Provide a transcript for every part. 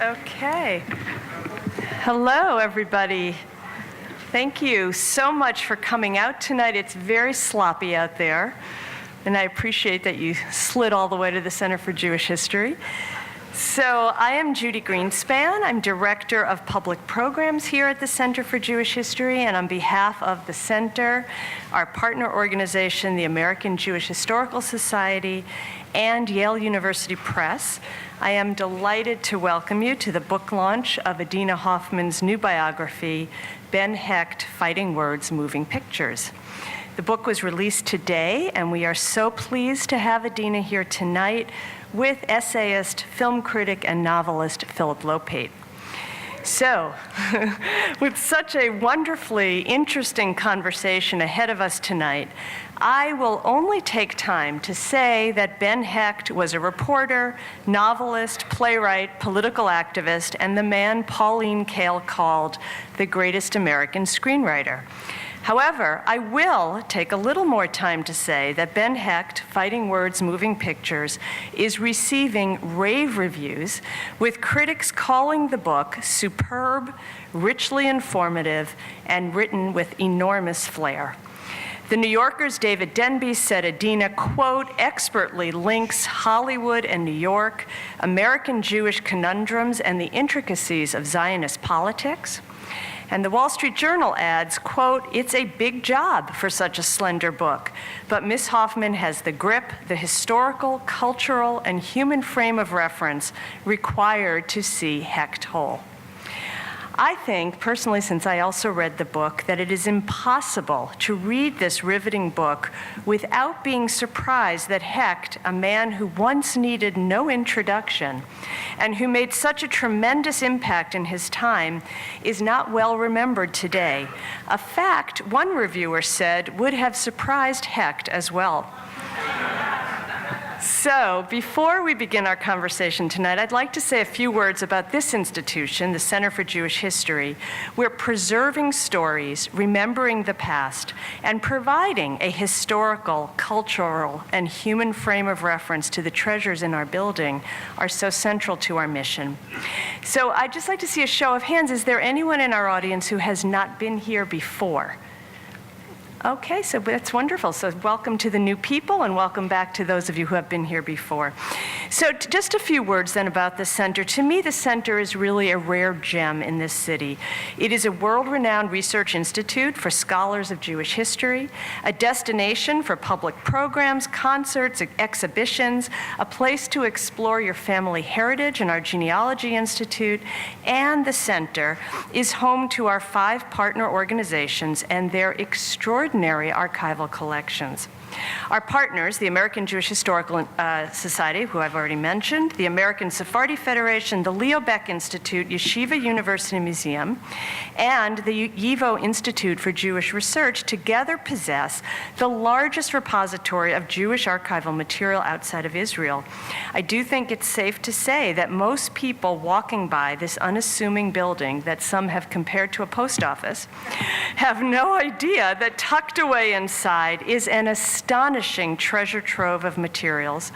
Okay. Hello, everybody. Thank you so much for coming out tonight. It's very sloppy out there, and I appreciate that you slid all the way to the Center for Jewish History. So I am Judy Greenspan. I'm Director of Public Programs here at the Center for Jewish History, and on behalf of the Center, our partner organization, the American Jewish Historical Society, and Yale University Press, I am delighted to welcome you to the book launch of Adina Hoffman's new biography, Ben Hecht, Fighting Words, Moving Pictures. The book was released today, and we are so pleased to have Adina here tonight with essayist, film critic, and novelist Phillip Lopate. So, with such a wonderfully interesting conversation ahead of us tonight, I will only take time to say that Ben Hecht was a reporter, novelist, playwright, political activist, and the man Pauline Kael called the greatest American screenwriter. However, I will take a little more time to say that Ben Hecht, Fighting Words, Moving Pictures, is receiving rave reviews, with critics calling the book superb, richly informative, and written with enormous flair. The New Yorker's David Denby said Adina, quote, expertly links Hollywood and New York, American Jewish conundrums, and the intricacies of Zionist politics. And the Wall Street Journal adds, quote, it's a big job for such a slender book, but Miss Hoffman has the grip, the historical, cultural, and human frame of reference required to see Hecht whole. I think, personally, since I also read the book, that it is impossible to read this riveting book without being surprised that Hecht, a man who once needed no introduction and who made such a tremendous impact in his time, is not well remembered today. A fact, one reviewer said, would have surprised Hecht as well. So, before we begin our conversation tonight, I'd like to say a few words about this institution, the Center for Jewish History. We're preserving stories, remembering the past, and providing a historical, cultural, and human frame of reference to the treasures in our building are so central to our mission. So, I'd just like to see a show of hands. Is there anyone in our audience who has not been here before? Okay, so that's wonderful. So welcome to the new people, and welcome back to those of you who have been here before. So just a few words then about the center. To me, the center is really a rare gem in this city. It is a world-renowned research institute for scholars of Jewish history, a destination for public programs, concerts, exhibitions, a place to explore your family heritage in our Genealogy Institute, and the center is home to our 5 partner organizations and their extraordinary archival collections. Our partners, the American Jewish Historical Society, who I've already mentioned, the American Sephardi Federation, the Leo Baeck Institute, Yeshiva University Museum, and the YIVO Institute for Jewish Research together possess the largest repository of Jewish archival material outside of Israel. I do think it's safe to say that most people walking by this unassuming building that some have compared to a post office have no idea that tucked away inside is an astonishing treasure trove of materials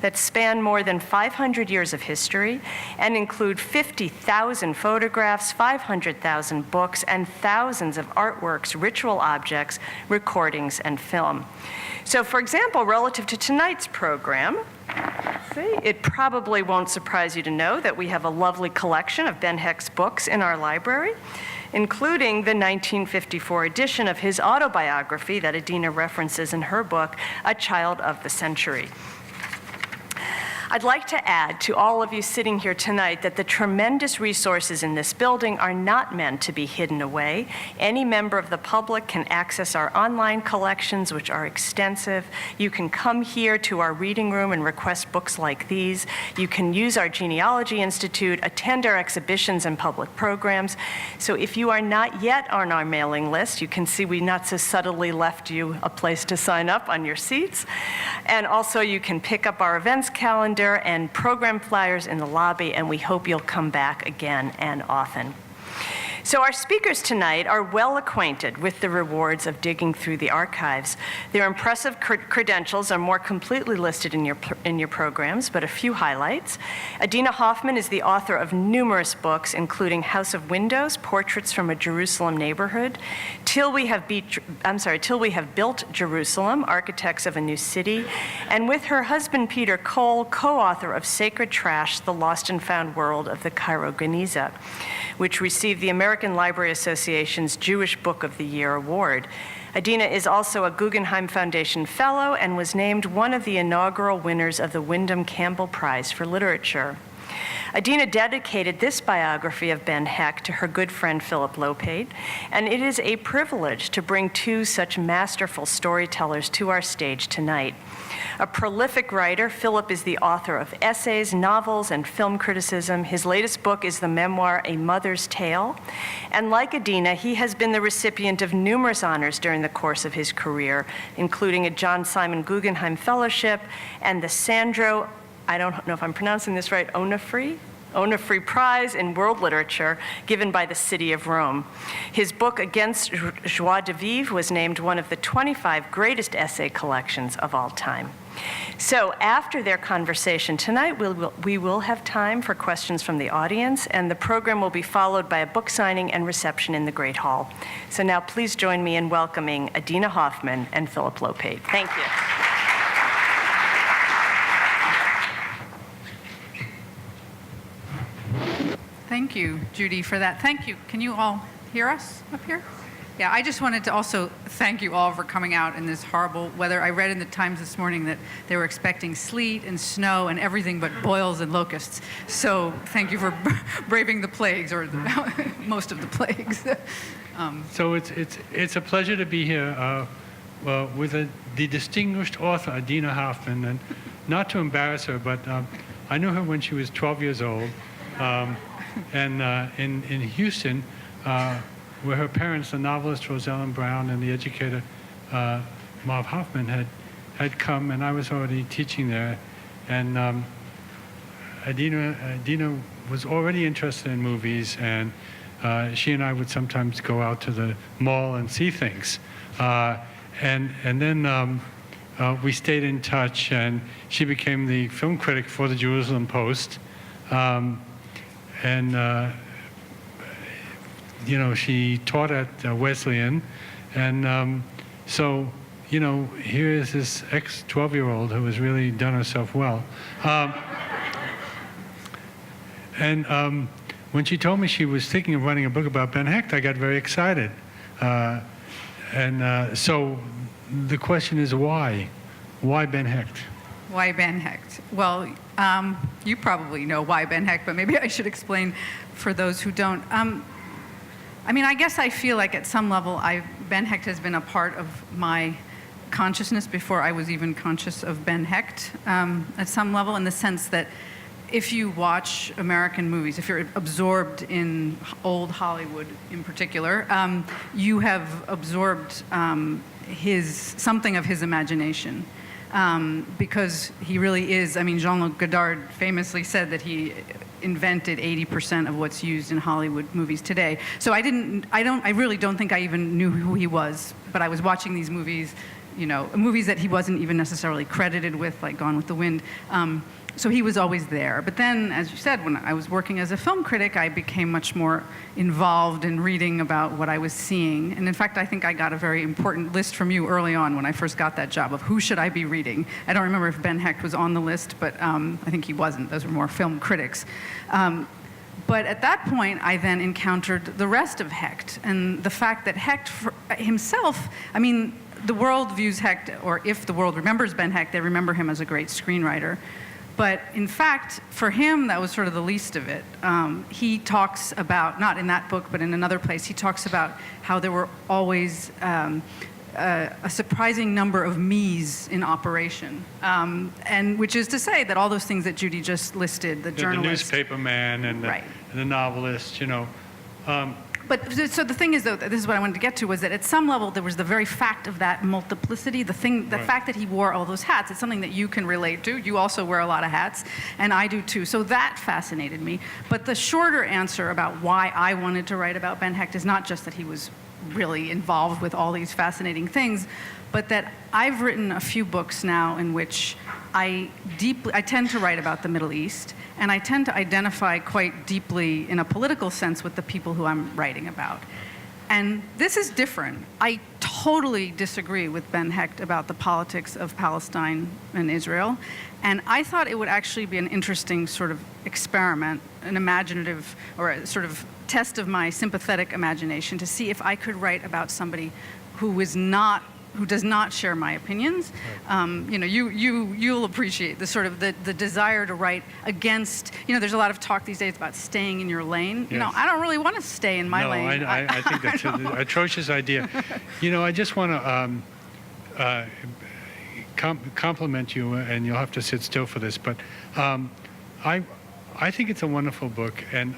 that span more than 500 years of history and include 50,000 photographs, 500,000 books, and thousands of artworks, ritual objects, recordings, and film. So, for example, relative to tonight's program, it probably won't surprise you to know that we have a lovely collection of Ben Hecht's books in our library, including the 1954 edition of his autobiography that Adina references in her book, A Child of the Century. I'd like to add to all of you sitting here tonight that the tremendous resources in this building are not meant to be hidden away. Any member of the public can access our online collections, which are extensive. You can come here to our reading room and request books like these. You can use our Genealogy Institute, attend our exhibitions and public programs. So if you are not yet on our mailing list, you can see we not so subtly left you a place to sign up on your seats. And also you can pick up our events calendar and program flyers in the lobby, and we hope you'll come back again and often. So our speakers tonight are well acquainted with the rewards of digging through the archives. Their impressive credentials are more completely listed in your programs, but a few highlights. Adina Hoffman is the author of numerous books, including House of Windows, Portraits from a Jerusalem Neighborhood, Till We Have Built Jerusalem, Architects of a New City, and with her husband Peter Cole, co-author of Sacred Trash, The Lost and Found World of the Cairo Geniza, which received the American Library Association's Jewish Book of the Year award. Adina is also a Guggenheim Foundation Fellow and was named one of the inaugural winners of the Wyndham Campbell Prize for Literature. Adina dedicated this biography of Ben Hecht to her good friend Phillip Lopate, and it is a privilege to bring two such masterful storytellers to our stage tonight. A prolific writer, Phillip is the author of essays, novels, and film criticism. His latest book is the memoir, A Mother's Tale. And like Adina, he has been the recipient of numerous honors during the course of his career, including a John Simon Guggenheim Fellowship and the Sandro, I don't know if I'm pronouncing this right, Onufri Prize in World Literature, given by the City of Rome. His book, Against Joie de Vivre, was named one of the 25 greatest essay collections of all time. So after their conversation tonight, we will have time for questions from the audience, and the program will be followed by a book signing and reception in the Great Hall. So now please join me in welcoming Adina Hoffman and Phillip Lopate. Thank you. Thank you, Judy, for that. Thank you. Can you all hear us up here? Yeah, I just wanted to also thank you all for coming out in this horrible weather. I read in the Times this morning that they were expecting sleet and snow and everything but boils and locusts. So thank you for braving the plagues, or most of the plagues. So it's a pleasure to be here with the distinguished author, Adina Hoffman. And not to embarrass her, but I knew her when she was 12 years old. And in Houston, where her parents, the novelist Rosalind Brown and the educator Marv Hoffman, had come, and I was already teaching there. And Adina was already interested in movies, and she and I would sometimes go out to the mall and see things. And then we stayed in touch, and she became the film critic for the Jerusalem Post. She taught at Wesleyan, and so, here is this ex-12-year-old who has really done herself well. When she told me she was thinking of writing a book about Ben Hecht, I got very excited. So the question is why? Why Ben Hecht? Why Ben Hecht? Well, you probably know why Ben Hecht, but maybe I should explain for those who don't. I guess I feel like at some level Ben Hecht has been a part of my consciousness before I was even conscious of Ben Hecht, at some level, in the sense that if you watch American movies, if you're absorbed in old Hollywood in particular, you have absorbed something of his imagination. Because he really is, Jean-Luc Godard famously said that he invented 80% of what's used in Hollywood movies today. So I really don't think I even knew who he was, but I was watching these movies, movies that he wasn't even necessarily credited with, like Gone with the Wind. So he was always there. But then, as you said, when I was working as a film critic, I became much more involved in reading about what I was seeing. And in fact, I think I got a very important list from you early on when I first got that job of who should I be reading. I don't remember if Ben Hecht was on the list, but I think he wasn't. Those were more film critics. But at that point, I then encountered the rest of Hecht, and the fact that Hecht himself, the world views Hecht, or if the world remembers Ben Hecht, they remember him as a great screenwriter. But in fact, for him, that was sort of the least of it. He talks about, not in that book, but in another place, he talks about how there were always a surprising number of me's in operation. And which is to say that all those things that Judy just listed, the journalist. The newspaper man and the novelist, But so the thing is, though, this is what I wanted to get to, was that at some level there was the very fact of that multiplicity, the fact that he wore all those hats. It's something that you can relate to. You also wear a lot of hats, and I do too. So that fascinated me. But the shorter answer about why I wanted to write about Ben Hecht is not just that he was really involved with all these fascinating things, but that I've written a few books now in which I tend to write about the Middle East, and I tend to identify quite deeply in a political sense with the people who I'm writing about. And this is different. I totally disagree with Ben Hecht about the politics of Palestine and Israel. And I thought it would actually be an interesting sort of experiment, an imaginative or a sort of test of my sympathetic imagination to see if I could write about somebody who does not share my opinions. You'll appreciate the sort of the desire to write against, there's a lot of talk these days about staying in your lane. Yes. I don't really want to stay in my lane. I think that's an atrocious idea. I just want to compliment you, and you'll have to sit still for this, but I think it's a wonderful book, and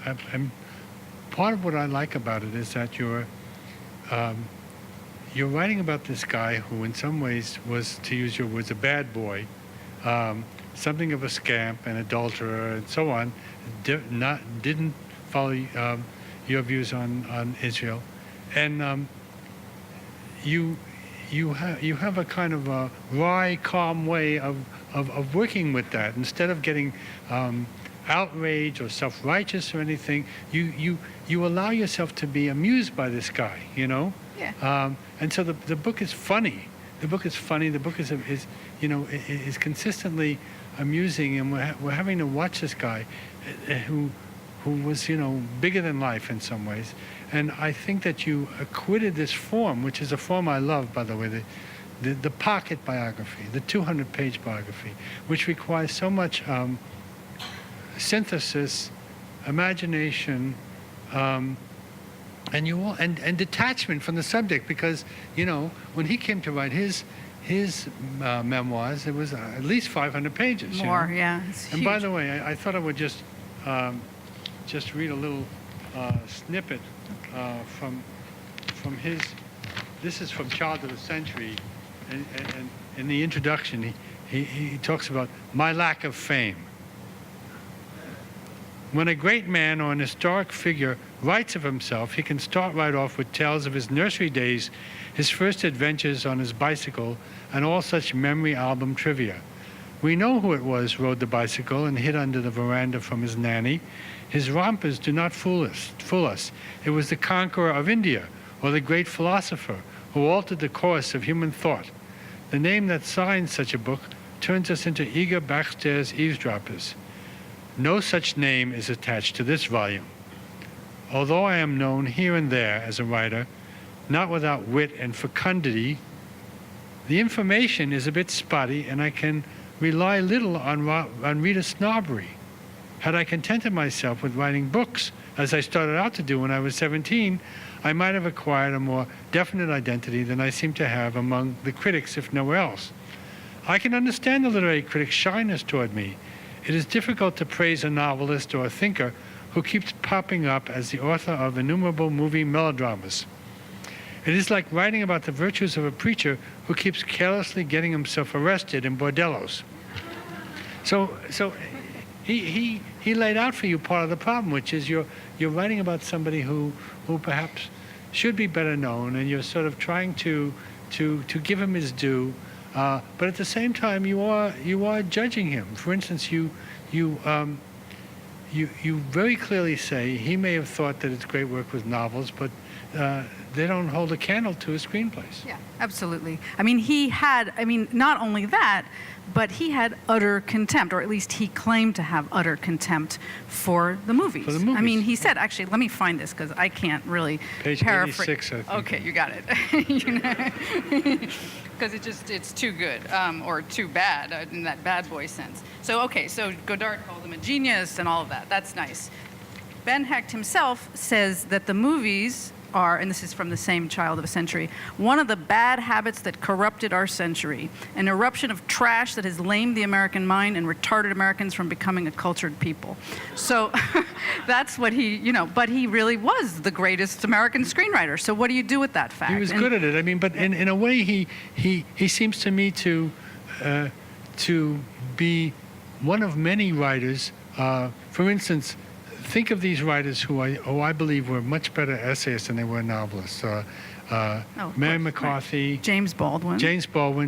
part of what I like about it is that you're writing about this guy who in some ways was, to use your words, a bad boy, something of a scamp, an adulterer, and so on, didn't follow your views on Israel. And you have a kind of a wry, calm way of working with that. Instead of getting outraged or self-righteous or anything, you allow yourself to be amused by this guy, Yeah. And so the book is funny. The book is funny. The book is consistently amusing, and we're having to watch this guy who was bigger than life in some ways. And I think that you acquitted this form, which is a form I love, by the way, the pocket biography, the 200-page biography, which requires so much synthesis, imagination, and detachment from the subject, because when he came to write his memoirs, it was at least 500 pages. More, yeah. And by the way, I thought I would just read a little snippet from his. This is from Child of the Century, and in the introduction, he talks about my lack of fame. When a great man or an historic figure writes of himself, he can start right off with tales of his nursery days, his first adventures on his bicycle, and all such memory album trivia. We know who it was rode the bicycle and hid under the veranda from his nanny. His rompers do not fool us. It was the conqueror of India, or the great philosopher who altered the course of human thought. The name that signs such a book turns us into eager backstairs eavesdroppers. No such name is attached to this volume. Although I am known here and there as a writer, not without wit and fecundity, the information is a bit spotty, and I can rely little on reader snobbery. Had I contented myself with writing books, as I started out to do when I was 17, I might have acquired a more definite identity than I seem to have among the critics, if nowhere else. I can understand the literary critic's shyness toward me. It is difficult to praise a novelist or a thinker who keeps popping up as the author of innumerable movie melodramas. It is like writing about the virtues of a preacher who keeps carelessly getting himself arrested in bordellos. So he laid out for you part of the problem, which is you're writing about somebody who perhaps should be better known, and you're sort of trying to give him his due. But at the same time, you are judging him. For instance, you very clearly say he may have thought that his great work was novels, but they don't hold a candle to his screenplays. Yeah, absolutely. Not only that, but he had utter contempt, or at least he claimed to have utter contempt for the movies. For the movies. He said, actually, let me find this because I can't really Page paraphrase. 86, I think. Okay, you got it. Because it's too good, or too bad, in that bad boy sense. So Godard called him a genius and all of that. That's nice. Ben Hecht himself says that the movies are, and this is from the same Child of a Century, one of the bad habits that corrupted our century, an eruption of trash that has lamed the American mind and retarded Americans from becoming a cultured people. So that's what he, but he really was the greatest American screenwriter. So what do you do with that fact? He was good at it. I mean, but in a way, he seems to me to be one of many writers. For instance, think of these writers who I believe were much better essayists than they were novelists. Mary McCarthy, right. James Baldwin,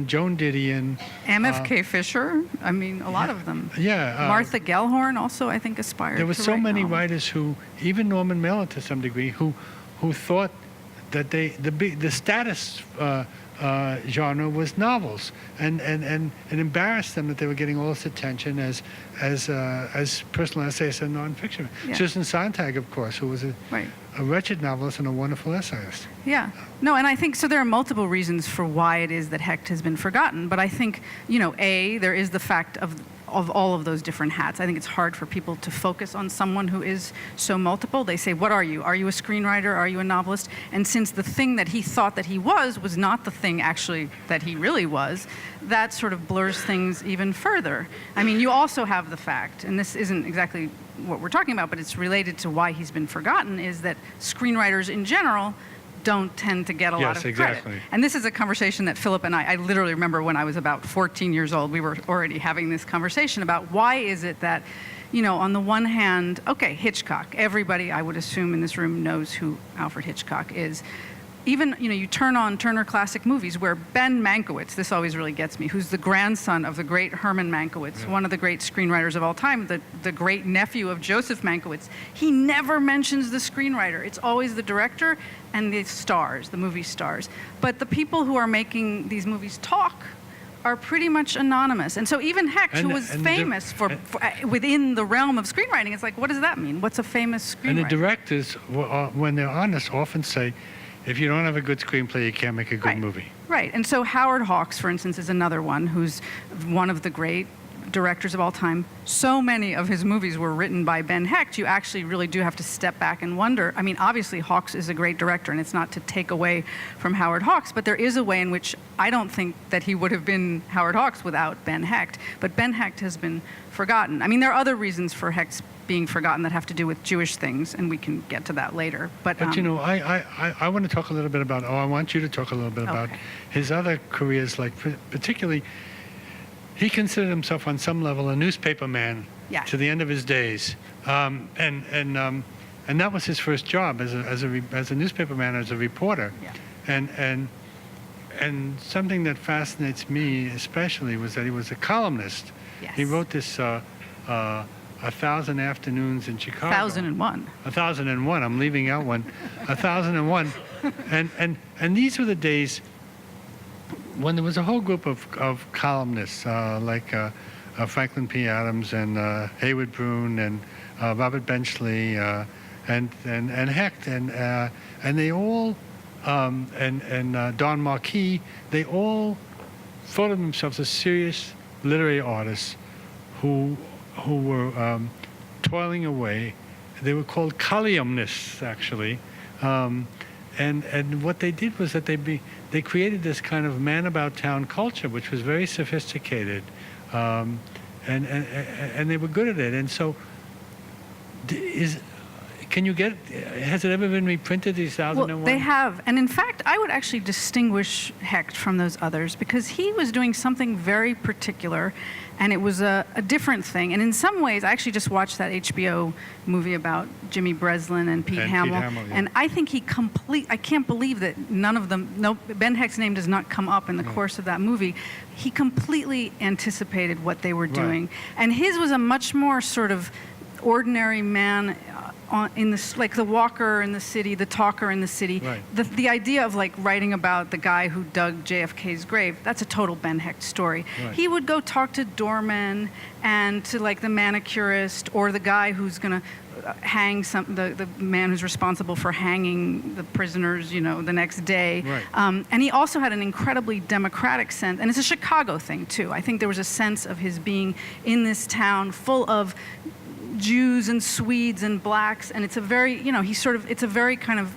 Joan Didion, MFK Fisher. I mean, a lot of them. Yeah. Martha Gellhorn also, I think, aspired. There were to so write many novels. writers who, even Norman Mailer to some degree, who thought that the status genre was novels, and it embarrassed them that they were getting all this attention as personal essayists and nonfiction. Yeah. Susan Sontag, of course, who was a wretched novelist and a wonderful essayist. Yeah. No, and I think, so there are multiple reasons for why it is that Hecht has been forgotten, but I think, there is the fact of all of those different hats. I think it's hard for people to focus on someone who is so multiple. They say, what are you? Are you a screenwriter? Are you a novelist? And since the thing that he thought that he was not the thing actually that he really was, that sort of blurs things even further. I mean, you also have the fact, and this isn't exactly what we're talking about, but it's related to why he's been forgotten, is that screenwriters in general don't tend to get a lot of credit. And this is a conversation that Philip and I literally remember when I was about 14 years old, we were already having this conversation about why is it that, on the one hand, okay, Hitchcock, everybody I would assume in this room knows who Alfred Hitchcock is. Even, you turn on Turner Classic Movies where Ben Mankiewicz, this always really gets me, who's the grandson of the great Herman Mankiewicz, one of the great screenwriters of all time, the great nephew of Joseph Mankiewicz. He never mentions the screenwriter. It's always the director and the stars, the movie stars. But the people who are making these movies talk are pretty much anonymous. And so even Hecht, who was famous for within the realm of screenwriting, it's like, what does that mean? What's a famous screenwriter? And the directors, when they're honest, often say, if you don't have a good screenplay, you can't make a good movie. Right. And so Howard Hawks, for instance, is another one who's one of the great directors of all time. So many of his movies were written by Ben Hecht, you actually really do have to step back and wonder. I mean, obviously, Hawks is a great director, and it's not to take away from Howard Hawks, but there is a way in which I don't think that he would have been Howard Hawks without Ben Hecht. But Ben Hecht has been forgotten. I mean, there are other reasons for Hecht's being forgotten that have to do with Jewish things, and we can get to that later. But I want to talk a little bit about, I want you to talk a little bit about his other careers, like particularly, he considered himself on some level a newspaper man to the end of his days. And that was his first job as a newspaper man, as a reporter. Yeah. And something that fascinates me especially was that he was a columnist. Yes. He wrote this 1,000 Afternoons in Chicago. 1001. 1001. I'm leaving out one. 1001. And these were the days when there was a whole group of columnists like Franklin P. Adams and Hayward Broun and Robert Benchley and Hecht and they all and Don Marquis, they all thought of themselves as serious literary artists who were toiling away. They were called columnists, actually. And what they did was that they created this kind of man about town culture, which was very sophisticated, and they were good at it. And so, has it ever been reprinted, these 1001? Well, they have. And in fact, I would actually distinguish Hecht from those others because he was doing something very particular, and it was a different thing. And in some ways, I actually just watched that HBO movie about Jimmy Breslin and Pete Hamill. Yeah. And I think I can't believe that none of them, Ben Hecht's name does not come up in the course of that movie. He completely anticipated what they were doing. Right. And his was a much more sort of ordinary man in the, like the walker in the city, the talker in the city. Right. The idea of like writing about the guy who dug JFK's grave, that's a total Ben Hecht story. Right. He would go talk to doormen and to like the manicurist or the guy who's going to hang the man who's responsible for hanging the prisoners, the next day. Right. And he also had an incredibly democratic sense, and it's a Chicago thing too. I think there was a sense of his being in this town full of Jews and Swedes and blacks, and it's a very, it's a very kind of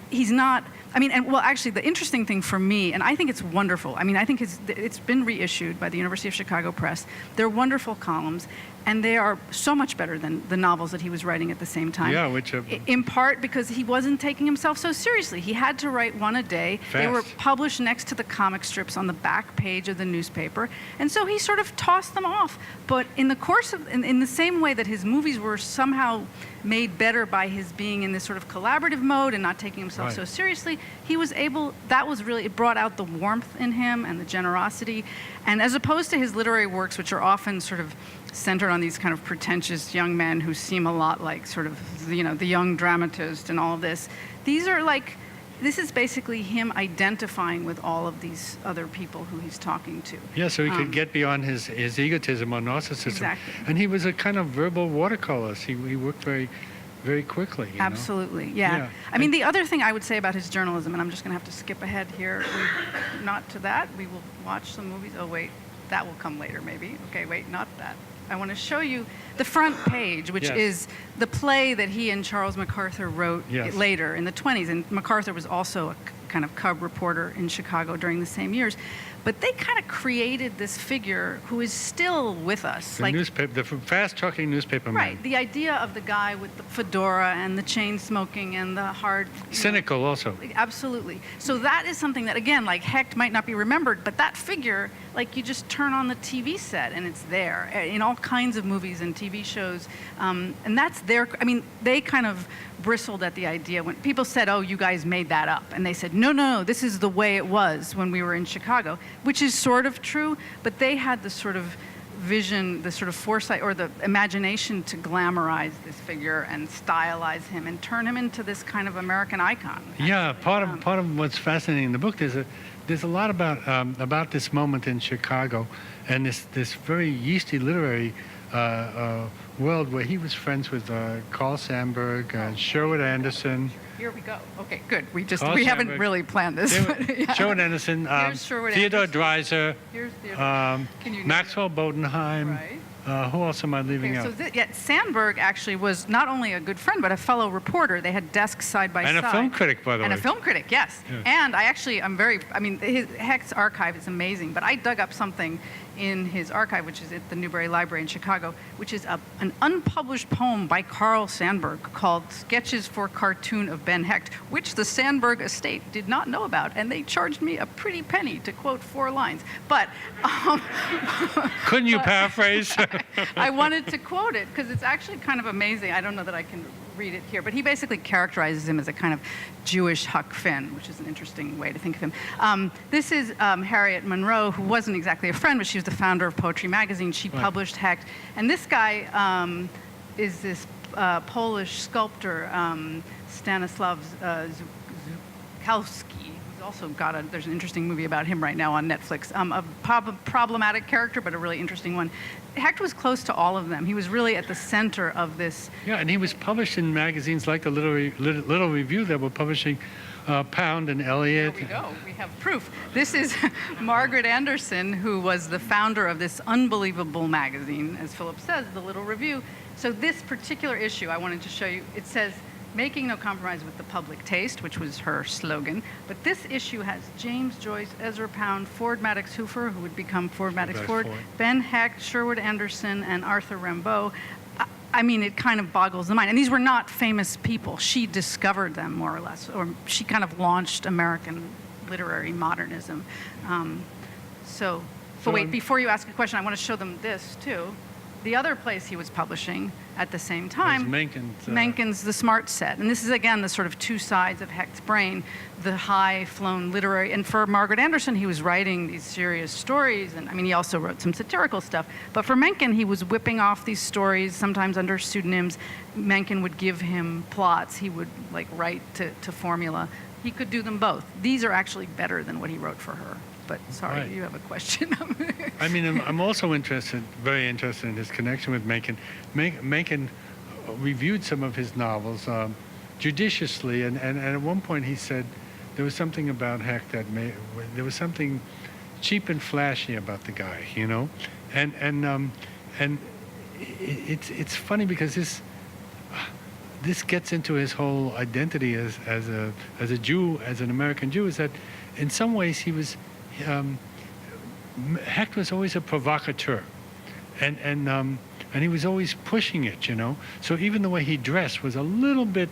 he's not. I mean, and well, actually, the interesting thing for me, and I think it's wonderful. I mean, I think it's been reissued by the University of Chicago Press. They're wonderful columns, and they are so much better than the novels that he was writing at the same time. Yeah, which in part because he wasn't taking himself so seriously. He had to write one a day. Fast. They were published next to the comic strips on the back page of the newspaper, and so he sort of tossed them off. But in the course of, in the same way that his movies were somehow made better by his being in this sort of collaborative mode and not taking himself so seriously, he was able, that was really, it brought out the warmth in him and the generosity. And as opposed to his literary works, which are often sort of centered on these kind of pretentious young men who seem a lot like sort of, you know, the young dramatist and all of this, these are like, this is basically him identifying with all of these other people who he's talking to. Yeah, so he could get beyond his egotism or narcissism. Exactly. And he was a kind of verbal watercolorist. He worked very, very quickly. You know? Absolutely, yeah. I mean, the other thing I would say about his journalism, and I'm just going to have to skip ahead here, not to that. We will watch some movies. Oh, wait, that will come later, maybe. Okay, wait, not that. I want to show you the front page, which is the play that he and Charles MacArthur wrote later in the 20s. And MacArthur was also a kind of cub reporter in Chicago during the same years. But they kind of created this figure who is still with us. The fast-talking newspaper man. Right. The idea of the guy with the fedora and the chain smoking and the hard... Cynical also. Absolutely. So that is something that, again, like Hecht might not be remembered, but that figure, like you just turn on the TV set and it's there in all kinds of movies and TV shows. And that's their... I mean, they kind of bristled at the idea when people said, oh, you guys made that up. And they said, no, this is the way it was when we were in Chicago, which is sort of true, but they had the sort of vision, the sort of foresight or the imagination to glamorize this figure and stylize him and turn him into this kind of American icon. Yeah, part of what's fascinating in the book, there's a lot about this moment in Chicago and this very yeasty literary world where he was friends with Carl Sandburg, Sherwood Anderson. Here we go. Okay, good. We haven't really planned this. Sherwood Anderson, Theodore Dreiser, Maxwell Bodenheim. Right. Who else am I leaving out? So Sandburg actually was not only a good friend, but a fellow reporter. They had desks side by side. And a film critic, by the way. And a film critic, yes. And Hecht's archive is amazing, but I dug up something in his archive, which is at the Newberry Library in Chicago, which is an unpublished poem by Carl Sandburg called Sketches for Cartoon of Ben Hecht, which the Sandburg estate did not know about, and they charged me a pretty penny to quote 4 lines. But couldn't you paraphrase? I wanted to quote it because it's actually kind of amazing. I don't know that I can read it here, but he basically characterizes him as a kind of Jewish Huck Finn, which is an interesting way to think of him. This is Harriet Monroe, who wasn't exactly a friend, but she was the founder of Poetry Magazine. She published Hecht. And this guy is this Polish sculptor, Stanislav Zukalski. Also there's an interesting movie about him right now on Netflix. A problematic character, but a really interesting one. Hecht was close to all of them. He was really at the center of this. Yeah, and he was published in magazines like the Little Review that were publishing Pound and Elliot. There we go. We have proof. This is Margaret Anderson, who was the founder of this unbelievable magazine, as Philip says, the Little Review. So this particular issue I wanted to show you, it says, making no compromise with the public taste, which was her slogan. But this issue has James Joyce, Ezra Pound, Ford Madox Hoofer, who would become Ford Madox Ford, Ben Hecht, Sherwood Anderson, and Arthur Rimbaud. I mean, it kind of boggles the mind. And these were not famous people. She discovered them, more or less, or she kind of launched American literary modernism. But wait, before you ask a question, I want to show them this, too. The other place he was publishing at the same time, Mencken's The Smart Set. And this is, again, the sort of two sides of Hecht's brain, the high-flown literary. And for Margaret Anderson, he was writing these serious stories. And, I mean, he also wrote some satirical stuff. But for Mencken, he was whipping off these stories, sometimes under pseudonyms. Mencken would give him plots. He would, like, write to formula. He could do them both. These are actually better than what he wrote for her. But sorry, you have a question. I mean, I'm also very interested in his connection with Mencken. Mencken reviewed some of his novels judiciously, and at one point he said there was something about Hecht there was something cheap and flashy about the guy, you know, and it's funny because this gets into his whole identity as a Jew, as an American Jew, is that in some ways Hecht was always a provocateur, and he was always pushing it, So even the way he dressed was a little bit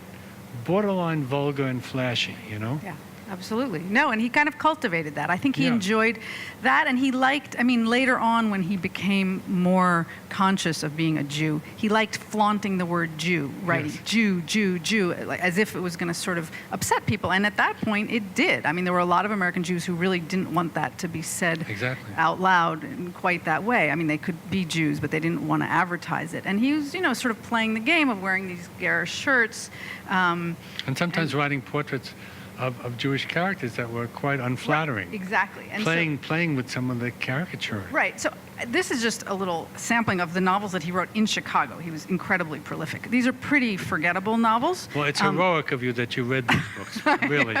borderline vulgar and flashy, Yeah. Absolutely. No, and he kind of cultivated that. I think he Yeah. enjoyed that, and he liked, later on when he became more conscious of being a Jew, he liked flaunting the word Jew, writing Yes. Jew, Jew, Jew, like, as if it was going to sort of upset people. And at that point, it did. There were a lot of American Jews who really didn't want that to be said Exactly. out loud in quite that way. They could be Jews, but they didn't want to advertise it. And he was, sort of playing the game of wearing these garish shirts. And sometimes writing portraits of Jewish characters that were quite unflattering. Right, exactly. And playing with some of the caricature. Right. So this is just a little sampling of the novels that he wrote in Chicago. He was incredibly prolific. These are pretty forgettable novels. Well, it's heroic of you that you read these books, really.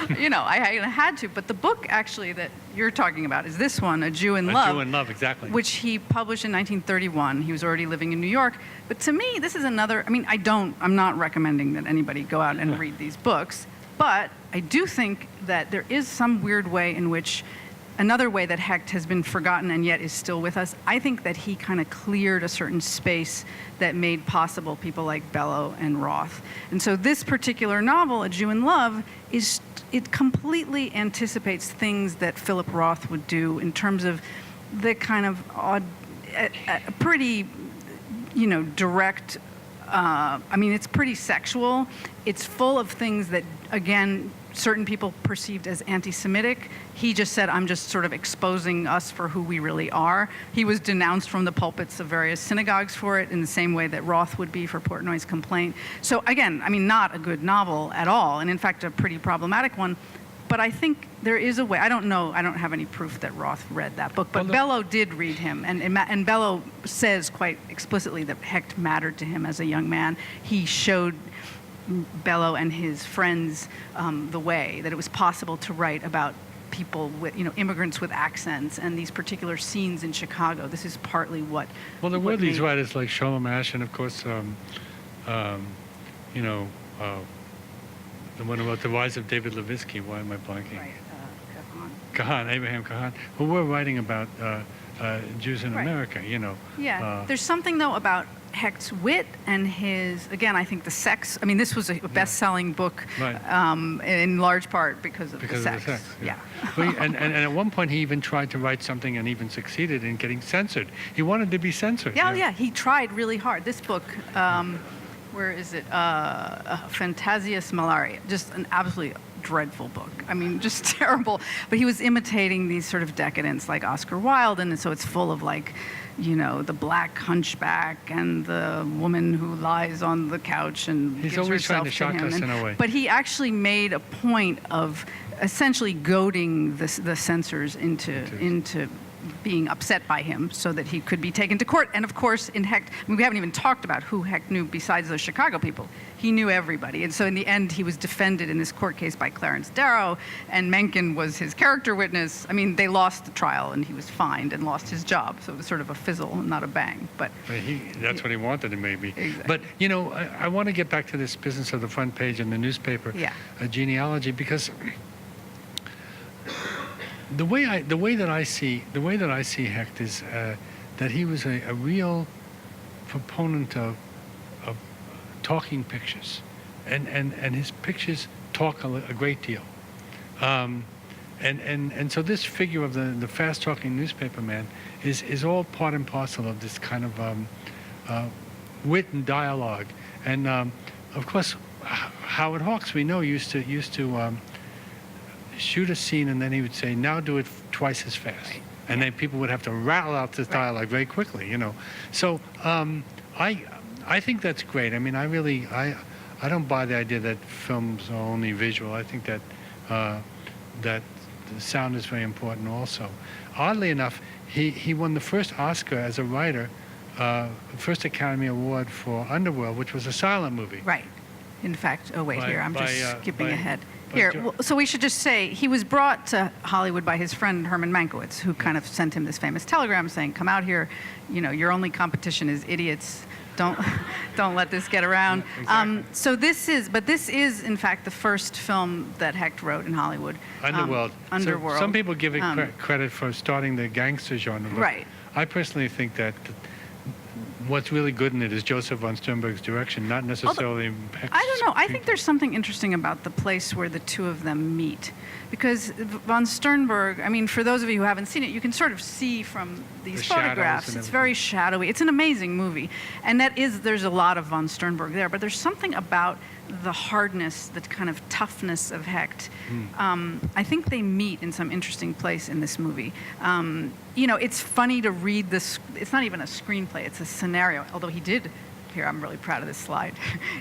I had to. But the book, actually, that you're talking about is this one, A Jew in Love. A Jew in Love, exactly. Which he published in 1931. He was already living in New York. But to me, this is another, I'm not recommending that anybody go out and read these books. But I do think that there is some weird way in which, another way that Hecht has been forgotten and yet is still with us. I think that he kind of cleared a certain space that made possible people like Bellow and Roth. And so this particular novel, A Jew in Love, it completely anticipates things that Philip Roth would do in terms of the kind of odd, pretty, direct. It's pretty sexual. It's full of things that, again, certain people perceived as anti-Semitic. He just said, I'm just sort of exposing us for who we really are. He was denounced from the pulpits of various synagogues for it in the same way that Roth would be for Portnoy's complaint. So again, not a good novel at all, and in fact, a pretty problematic one. But I think there is a way. I don't know. I don't have any proof that Roth read that book. But Bellow did read him. And Bellow says quite explicitly that Hecht mattered to him as a young man. He showed Bellow and his friends the way, that it was possible to write about people with, immigrants with accents and these particular scenes in Chicago. This is partly what. Well, there were these writers like Sholem Asch and, of course, the one about the rise of David Levitsky. Why am I blanking? Right, Kahan, Abraham Kahan, who were writing about Jews in America, Yeah, there's something, though, about Hecht's wit and his, again, I think the sex. This was a best-selling book in large part because of the sex. Yeah. Well, and at one point, he even tried to write something and even succeeded in getting censored. He wanted to be censored. Yeah, he tried really hard. This book, where is it? Fantasias Malaria, just an absolutely dreadful book. Just terrible. But he was imitating these sort of decadents like Oscar Wilde, and so it's full of the black hunchback and the woman who lies on the couch and he's gives always herself trying to shock us in a way. But he actually made a point of essentially goading the censors into being upset by him so that he could be taken to court. And of course, in Hecht, we haven't even talked about who Hecht knew besides those Chicago people. He knew everybody. And so in the end, he was defended in this court case by Clarence Darrow, and Mencken was his character witness. They lost the trial, and he was fined and lost his job. So it was sort of a fizzle, not a bang. But that's what he wanted, maybe. Exactly. But, I want to get back to this business of the front page in the newspaper, a genealogy, because the way that I see Hecht is that he was a real proponent of talking pictures, and his pictures talk a great deal, and so this figure of the fast talking newspaper man is all part and parcel of this kind of wit and dialogue, and of course Howard Hawks, we know, used to shoot a scene, and then he would say, now do it twice as fast. And then people would have to rattle out this dialogue very quickly, So I think that's great. I don't buy the idea that films are only visual. I think that that the sound is very important also. Oddly enough, he won the first Oscar as a writer, first Academy Award for Underworld, which was a silent movie. Right. In fact, I'm just skipping ahead. Here, so we should just say he was brought to Hollywood by his friend Herman Mankiewicz, who kind of sent him this famous telegram saying, come out here, your only competition is idiots don't let this get around. Yeah, exactly. But this is in fact the first film that Hecht wrote in Hollywood. Underworld. Underworld. So some people give it credit for starting the gangster genre. But Right. I personally think that what's really good in it is Joseph von Sternberg's direction, not necessarily Hecht's I don't know. I think screenplay. there's something interesting about the place where the two of them meet. Because von Sternberg, I mean, for those of you who haven't seen it, you can sort of see from these The shadows photographs. and It's everything. very shadowy. It's an amazing movie. And there's a lot of von Sternberg there. But there's something about the hardness, the kind of toughness of Hecht. I think they meet in some interesting place in this movie. It's funny to read this. It's not even a screenplay. It's a scenario, although he did. Here, I'm really proud of this slide.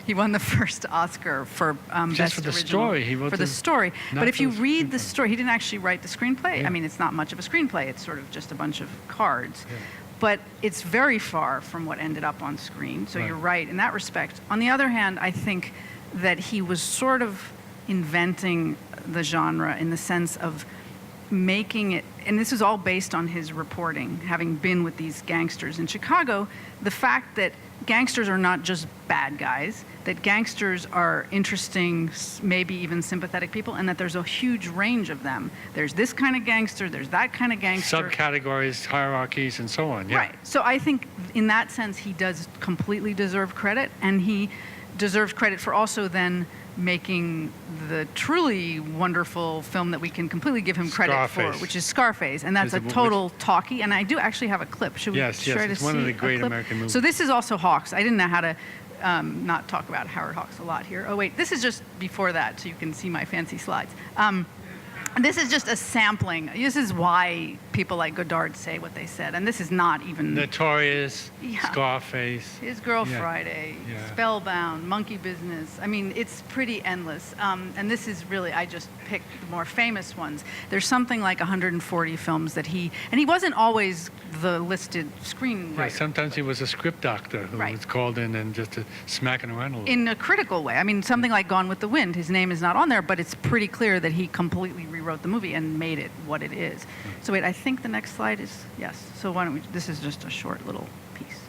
He won the first Oscar for Best for the Original. story. He wrote for the the- story. not But if for you the read the screenplay. story, he didn't actually write the screenplay. Yeah. I mean, it's not much of a screenplay. It's sort of just a bunch of cards. Yeah. But it's very far from what ended up on screen. So Right. you're right in that respect. On the other hand, I think that he was sort of inventing the genre in the sense of making it, and this is all based on his reporting, having been with these gangsters in Chicago, the fact that gangsters are not just bad guys, that gangsters are interesting, maybe even sympathetic people, and that there's a huge range of them. There's this kind of gangster, there's that kind of gangster. Subcategories, hierarchies, and so on. Yeah. Right. So I think in that sense, he does completely deserve credit, and he deserves credit for also then making the truly wonderful film that we can completely give him credit Scarface. for, which is Scarface, and that's Is a it- which- total talkie. And I do actually have a clip. Should we Yes, try to it's one of see the a great clip? American movies. So this is also Hawks. I didn't know how to not talk about Howard Hawks a lot here. Oh wait, this is just before that, so you can see my fancy slides. And this is just a sampling. This is why people like Godard say what they said, and this is not even. Notorious, Yeah. Scarface. His Girl Yeah. Friday, Yeah. Spellbound, Monkey Business. I mean, it's pretty endless. And this is really, I just picked the more famous ones. There's something like 140 films that he wasn't always the listed screenwriter. Yeah, sometimes he was a script doctor who Right. was called in and just to smacking around a little. In a critical way. I mean, something like Gone with the Wind, his name is not on there, but it's pretty clear that he completely rewrote the movie and made it what it is. So wait, I think the next slide is, yes. So why don't we, this is just a short little piece.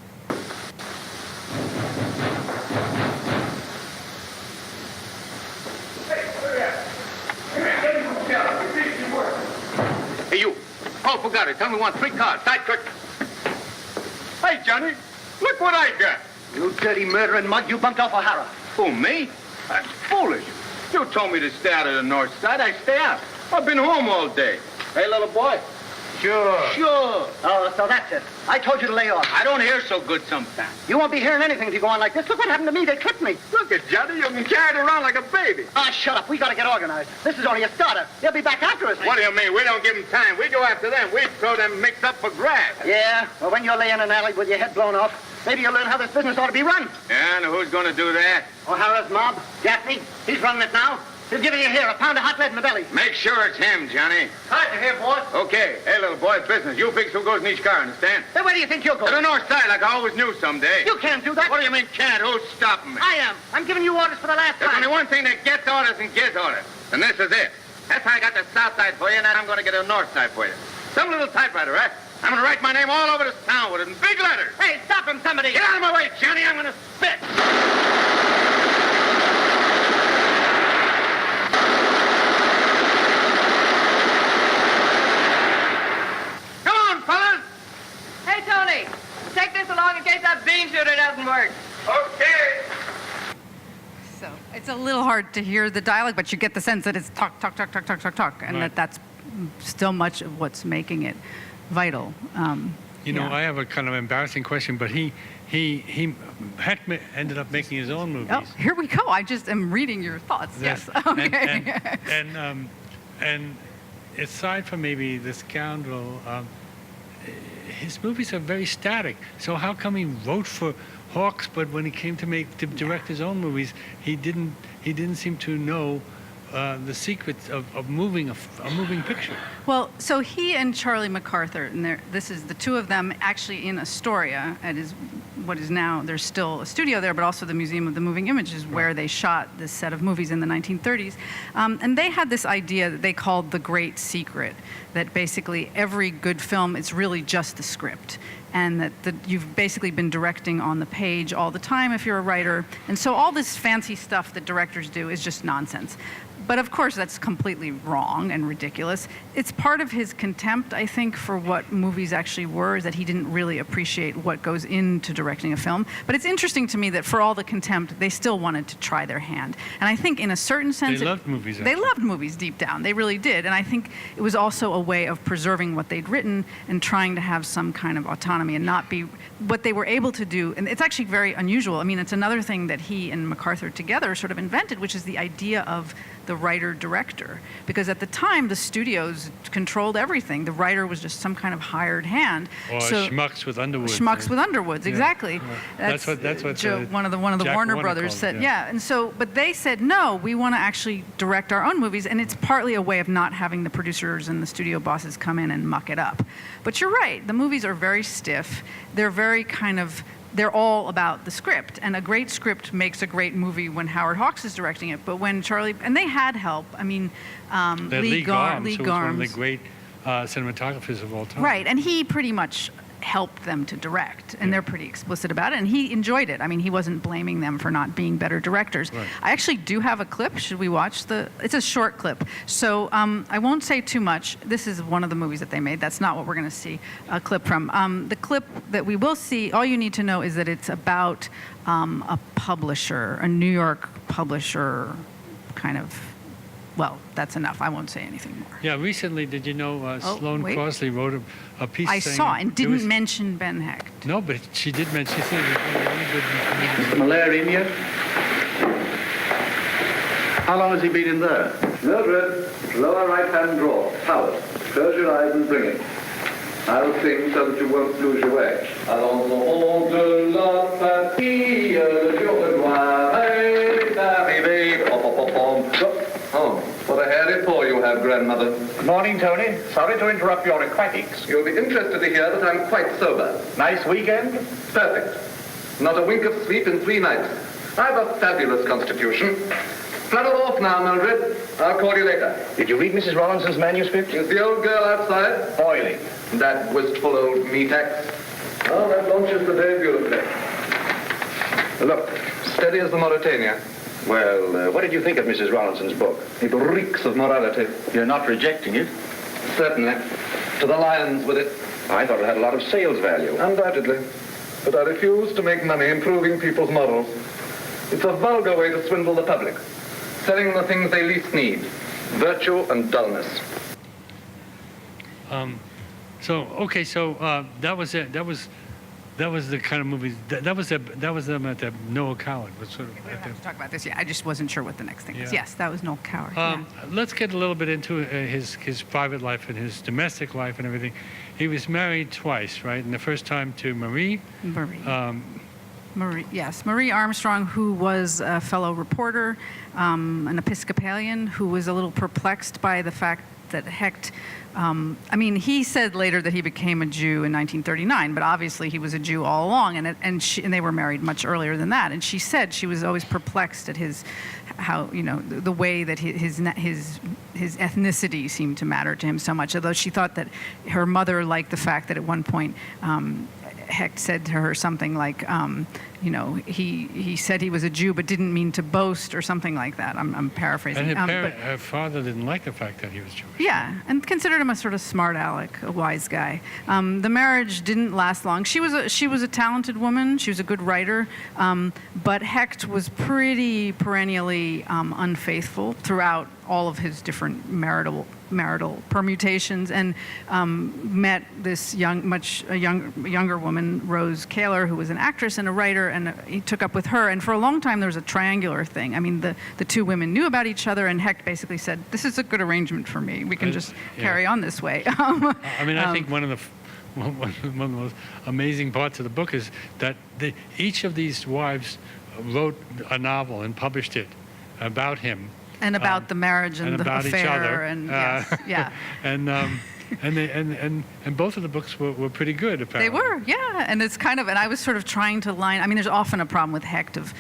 Hey, you. Oh, forgot it. Tell me one, 3 cars. Tight, quick. Hey, Johnny. Look what I got. You dirty murdering mug, you bumped off O'Hara. Who, me? That's foolish. You told me to stay out of the north side. I stay out. I've been home all day. Hey, little boy. Sure. Sure. Oh, so that's it. I told you to lay off. I don't hear so good sometimes. You won't be hearing anything if you go on like this. Look what happened to me. They tripped me. Look at Johnny. You can carry it around like a baby. Ah, shut up. We gotta get organized. This is only a starter. They'll be back after us. What do you mean? We don't give them time. We go after them. We throw them mixed up for grabs. Yeah, well, when you're laying in an alley with your head blown off, maybe you'll learn how this business ought to be run. And who's going to do that? O'Hara's mob, Gaffney, he's running it now. He'll give you here a pound of hot lead in the belly. Make sure it's him, Johnny. Hard to hear, boss. Okay. Hey, little boy, it's business. You fix who goes in each car, understand? Hey, where do you think you'll go? To the north side, like I always knew someday. You can't do that. What do you mean can't? Who's stopping me? I am. I'm giving you orders for the last There's time. only one thing that gets orders and gives orders, and this is it. That's how I got the south side for you, and now I'm going to get the north side for you. Some little typewriter, right? I'm going to write my name all over this town with it in big letters. Hey, stop him, somebody. Get out of my way, Johnny. I'm going to spit. Come on, fellas. Hey, Tony, take this along in case that bean shooter doesn't work. Okay. So it's a little hard to hear the dialogue, but you get the sense that it's talk, talk, talk, talk, talk, talk, talk, and Right. that's still much of what's making it vital. You know, yeah. I have a kind of embarrassing question, but he Hecht ended up making his own movies. Oh, here we go. I just am reading your thoughts. Yes. Okay. And aside from maybe The Scoundrel, his movies are very static. So how come he wrote for Hawks, but when he came to direct his own movies, he didn't seem to know the secrets of moving a moving picture? Well, so he and Charlie MacArthur, and this is the two of them actually in Astoria, at what is now, there's still a studio there, but also the Museum of the Moving Images, where they shot this set of movies in the 1930s. And they had this idea that they called the Great Secret, that basically every good film is really just the script. and that you've basically been directing on the page all the time if you're a writer. And so all this fancy stuff that directors do is just nonsense. But of course, that's completely wrong and ridiculous. It's part of his contempt, I think, for what movies actually were, is that he didn't really appreciate what goes into directing a film. But it's interesting to me that for all the contempt, they still wanted to try their hand. And I think in a certain sense... They loved movies. They loved movies deep down. They really did. And I think it was also a way of preserving what they'd written and trying to have some kind of autonomy and not be what they were able to do. And it's actually very unusual. I mean, it's another thing that he and MacArthur together sort of invented, which is the idea of the writer-director. Because at the time, the studios controlled everything. The writer was just some kind of hired hand. Or schmucks with Underwoods. Schmucks with Underwoods, exactly. Yeah. That's what one of the Warner brothers said. Yeah, and so, but they said, no, we want to actually direct our own movies, and it's partly a way of not having the producers and the studio bosses come in and muck it up. But you're right, the movies are very stiff. They're very kind of, they're all about the script, and a great script makes a great movie when Howard Hawks is directing it. But when Charlie, and they had help. I mean, Lee Garms, who was one of the great cinematographers of all time. Right, and he pretty much helped them to direct, and they're pretty explicit about it, and he enjoyed it. I mean, he wasn't blaming them for not being better directors. Right. I actually do have a clip. Should we watch it's a short clip, so I won't say too much. This is one of the movies that they made. That's not what we're going to see a clip from. The clip that we will see, all you need to know is that it's about a publisher, a New York publisher, kind of. Well, that's enough. I won't say anything more. Yeah, recently, did you know Sloane wait. Crosley wrote a piece I saying... saw and didn't mention Ben Hecht. No, but she did mention, she said it was really good. Mr. Malarian yet? How long has he been in there? Mildred, lower right-hand drawer, Howard. Close your eyes and bring it. I'll sing so that you won't lose your way. Allons on de la patrie, le jour de gloire est arrivé. Oh, what a hairy paw you have, grandmother. Good morning, Tony. Sorry to interrupt your aquatics. You'll be interested to hear that I'm quite sober. Nice weekend? Perfect. Not a wink of sleep in 3 nights. I've a fabulous constitution. Flutter off now, Mildred. I'll call you later. Did you read Mrs. Rollinson's manuscript? Is the old girl outside? Boiling. That wistful old meat-axe. Oh, that launches the day beautifully. Look, steady as the Mauritania. Well, what did you think of Mrs. Rollinson's book? It reeks of morality. You're not rejecting it? Certainly. To the lions with it. I thought it had a lot of sales value. Undoubtedly. But I refuse to make money improving people's morals. It's a vulgar way to swindle the public. Selling the things they least need. Virtue and dullness. So that was it. That was the kind of movies. That was them at the Noel Coward. Was sort of We don't have to talk about this yet. I just wasn't sure what the next thing was. Yeah. Yes, that was Noel Coward. Let's get a little bit into his private life and his domestic life and everything. He was married twice, right? And the first time to Marie. Marie Armstrong, who was a fellow reporter, an Episcopalian, who was a little perplexed by the fact that Hecht, he said later that he became a Jew in 1939, but obviously he was a Jew all along, and they were married much earlier than that. And she said she was always perplexed at the way that his ethnicity seemed to matter to him so much, although she thought that her mother liked the fact that at one point Hecht said to her something like, he said he was a Jew but didn't mean to boast or something like that. I'm paraphrasing. And her father didn't like the fact that he was Jewish. Yeah, and considered him a sort of smart aleck, a wise guy. The marriage didn't last long. She was a talented woman. She was a good writer, but Hecht was pretty perennially unfaithful throughout all of his different marital permutations, and met this younger woman, Rose Kaler, who was an actress and a writer, and he took up with her. And for a long time, there was a triangular thing. I mean, the two women knew about each other, and Hecht basically said, "This is a good arrangement for me. We can just carry on this way." I think one of the most amazing parts of the book is that each of these wives wrote a novel and published it about him. And about the marriage and the about each affair other. and yes, yeah. And both of the books were pretty good, apparently. They were, yeah. And it's kind of, and I was sort of trying to line, I mean, there's often a problem with Hecht of,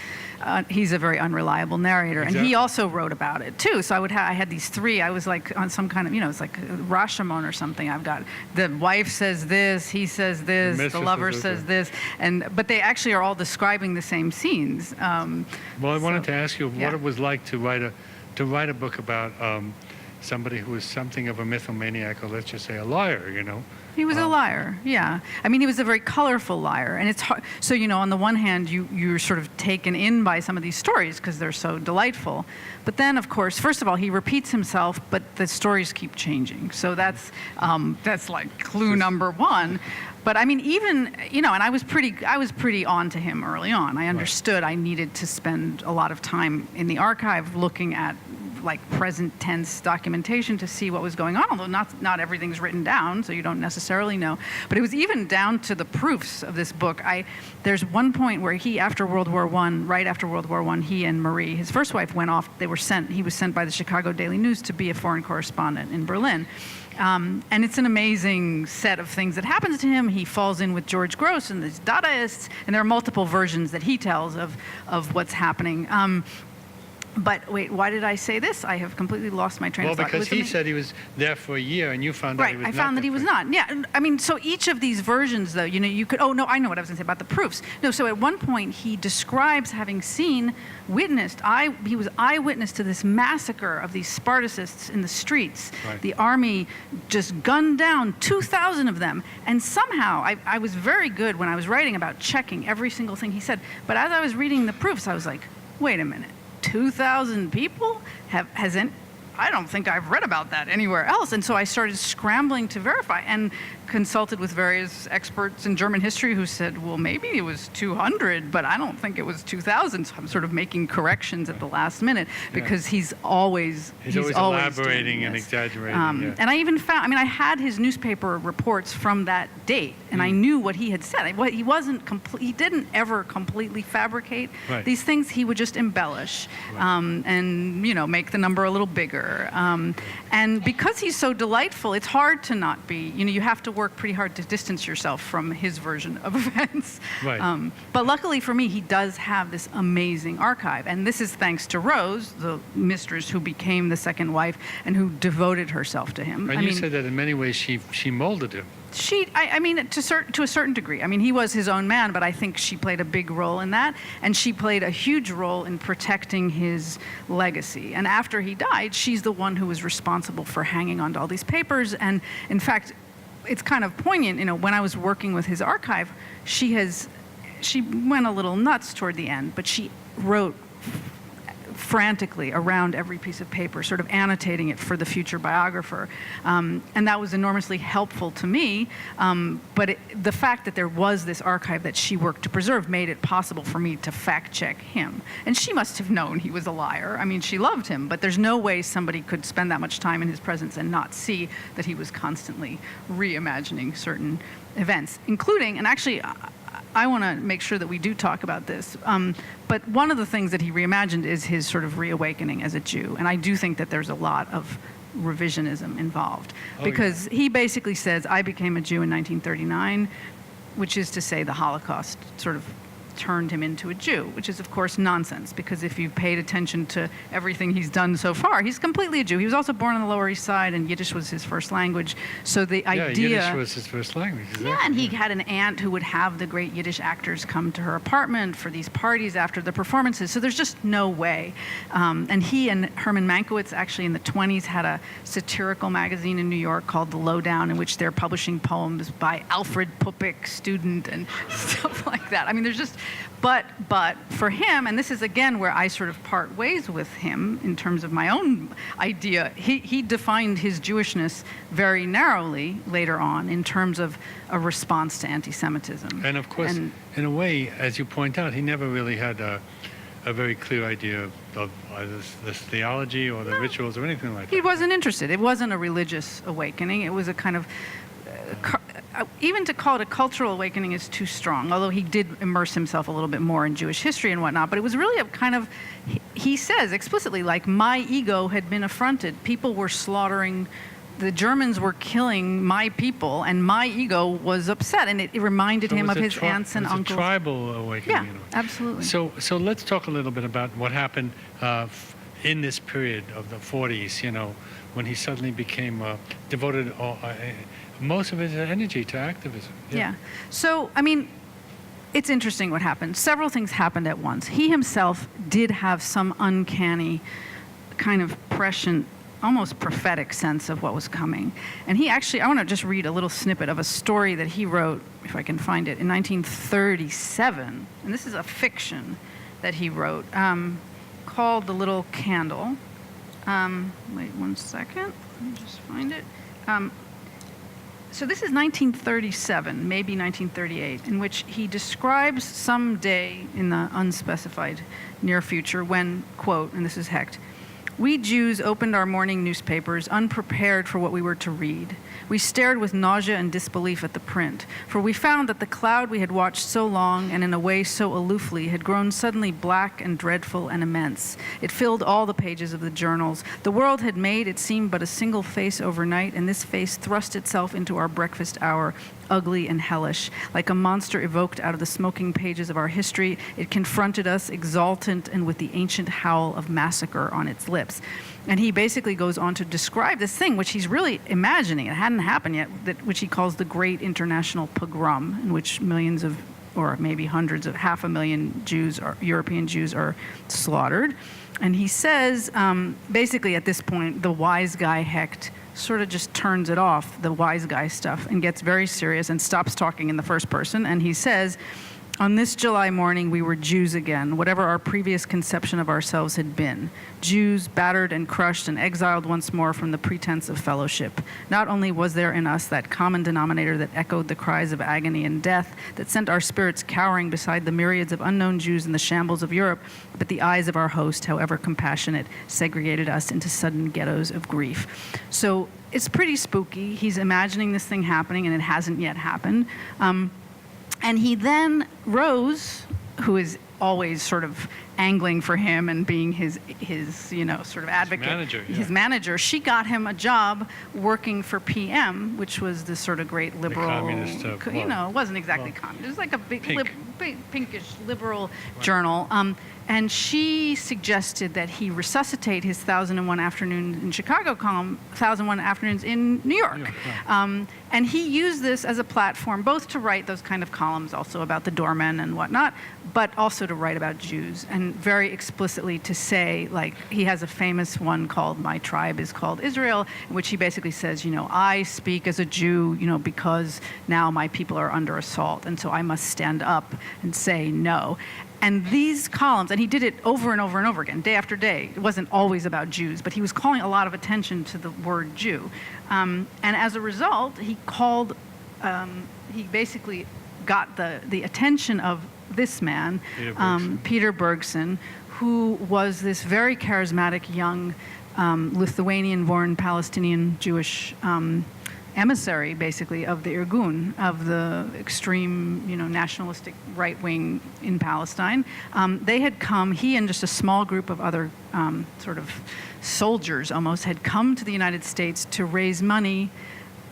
he's a very unreliable narrator. Exactly. And he also wrote about it too. So I had these three, I was like on some kind of, it's like Rashomon or something. I've got, the wife says this, he says this, the lover says this. But they actually are all describing the same scenes. Well, I wanted to ask you what it was like to write a book about somebody who was something of a mythomaniac, or let's just say a liar, He was a liar, yeah. I mean, he was a very colorful liar, and it's hard. So, on the one hand, you're sort of taken in by some of these stories because they're so delightful. But then, of course, first of all, he repeats himself, but the stories keep changing. So that's like clue number one. But I mean, even, and I was pretty on to him early on. I understood I needed to spend a lot of time in the archive looking at like present tense documentation to see what was going on, although not everything's written down, so you don't necessarily know. But it was even down to the proofs of this book. There's one point where he, after World War I, right after World War I, he and Marie, his first wife, went off. He was sent by the Chicago Daily News to be a foreign correspondent in Berlin. And it's an amazing set of things that happens to him. He falls in with George Grosz and these Dadaists, and there are multiple versions that he tells of what's happening. But wait, why did I say this? I have completely lost my train of thought. Well, because he said he was there for a year, and you found out he was not. Right, I found that he was not. Yeah, I mean, so each of these versions, though, you could. Oh no, I know what I was going to say about the proofs. No, so at one point he describes having witnessed. He was eyewitness to this massacre of these Spartacists in the streets. Right. The army just gunned down 2,000 of them, and somehow I was very good when I was writing about checking every single thing he said. But as I was reading the proofs, I was like, wait a minute. 2,000 people? I don't think I've read about that anywhere else. And so I started scrambling to verify and consulted with various experts in German history who said, well, maybe it was 200, but I don't think it was 2,000. So I'm sort of making corrections at the last minute because he's always elaborating and exaggerating. And I even found, I had his newspaper reports from that date, and I knew what he had said. He didn't ever completely fabricate these things. He would just embellish and, make the number a little bigger. And because he's so delightful, it's hard to not be, you have to work pretty hard to distance yourself from his version of events. Right. But luckily for me, he does have this amazing archive. And this is thanks to Rose, the mistress who became the second wife and who devoted herself to him. And you said that in many ways she molded him. To a certain degree. He was his own man, but I think she played a big role in that. And she played a huge role in protecting his legacy. And after he died, she's the one who was responsible for hanging on to all these papers. And in fact, it's kind of poignant, when I was working with his archive, she went a little nuts toward the end, but she wrote frantically around every piece of paper, sort of annotating it for the future biographer. And that was enormously helpful to me. But the fact that there was this archive that she worked to preserve made it possible for me to fact check him. And she must have known he was a liar. She loved him, but there's no way somebody could spend that much time in his presence and not see that he was constantly reimagining certain events, including, and actually, I want to make sure that we do talk about this. But one of the things that he reimagined is his sort of reawakening as a Jew. And I do think that there's a lot of revisionism involved. Because he basically says, I became a Jew in 1939, which is to say the Holocaust sort of turned him into a Jew, which is, of course, nonsense, because if you've paid attention to everything he's done so far, he's completely a Jew. He was also born on the Lower East Side, and Yiddish was his first language. So the idea... Yiddish was his first language, exactly. Yeah, and he had an aunt who would have the great Yiddish actors come to her apartment for these parties after the performances, so there's just no way. And he and Herman Mankiewicz actually in the 1920s had a satirical magazine in New York called The Lowdown, in which they're publishing poems by Alfred Pupik, student, and stuff like that. There's just... But for him, and this is again where I sort of part ways with him in terms of my own idea, he defined his Jewishness very narrowly later on in terms of a response to anti-Semitism. And of course, in a way, as you point out, he never really had a very clear idea of either this theology or the rituals or anything like that. He wasn't interested. It wasn't a religious awakening. It was a kind of... even to call it a cultural awakening is too strong, although he did immerse himself a little bit more in Jewish history and whatnot. But it was really a kind of, he says explicitly, like, my ego had been affronted. People were slaughtering, the Germans were killing my people, and my ego was upset, and it reminded him of his aunts and uncles. It was a tribal awakening. Yeah, absolutely. So let's talk a little bit about what happened in this period of the 40s, when he suddenly became devoted most of his energy to activism. Yeah. So, I mean, it's interesting what happened. Several things happened at once. He himself did have some uncanny kind of prescient, almost prophetic sense of what was coming. And he actually, I want to just read a little snippet of a story that he wrote, if I can find it, in 1937. And this is a fiction that he wrote called The Little Candle. Wait one second, let me just find it. So this is 1937, maybe 1938, in which he describes some day in the unspecified near future when, quote, and this is Hecht, "We Jews opened our morning newspapers unprepared for what we were to read. We stared with nausea and disbelief at the print, for we found that the cloud we had watched so long and in a way so aloofly had grown suddenly black and dreadful and immense. It filled all the pages of the journals. The world had made, it seemed, but a single face overnight, and this face thrust itself into our breakfast hour, ugly and hellish. Like a monster evoked out of the smoking pages of our history, it confronted us, exultant and with the ancient howl of massacre on its lips." And he basically goes on to describe this thing, which he's really imagining. It hadn't happened yet, which he calls the Great International Pogrom, in which millions of, or maybe hundreds of, 500,000 Jews, or European Jews, are slaughtered. And he says, basically at this point, the wise guy Hecht sort of just turns it off, the wise guy stuff, and gets very serious and stops talking in the first person. And he says, "On this July morning, we were Jews again, whatever our previous conception of ourselves had been. Jews, battered and crushed and exiled once more from the pretense of fellowship. Not only was there in us that common denominator that echoed the cries of agony and death, that sent our spirits cowering beside the myriads of unknown Jews in the shambles of Europe, but the eyes of our host, however compassionate, segregated us into sudden ghettos of grief." So it's pretty spooky. He's imagining this thing happening, and it hasn't yet happened. And he then, Rose, who is always sort of angling for him and being his sort of advocate, his manager, she got him a job working for PM, which was this sort of great liberal, communist, it wasn't exactly communist. It was like a big, pinkish liberal journal. And she suggested that he resuscitate his 1001 Afternoons in Chicago column, 1001 Afternoons in New York. And he used this as a platform, both to write those kind of columns also about the doormen and whatnot, but also to write about Jews, and very explicitly to say, like, he has a famous one called "My Tribe is Called Israel," in which he basically says, I speak as a Jew, because now my people are under assault, and so I must stand up and say no. And these columns, and he did it over and over and over again, day after day. It wasn't always about Jews, but he was calling a lot of attention to the word Jew. And as a result, he basically got the attention of this man, Peter Bergson, who was this very charismatic young Lithuanian-born Palestinian Jewish emissary, basically, of the Irgun, of the extreme, nationalistic right wing in Palestine. They had come, he and just a small group of other sort of soldiers almost, had come to the United States to raise money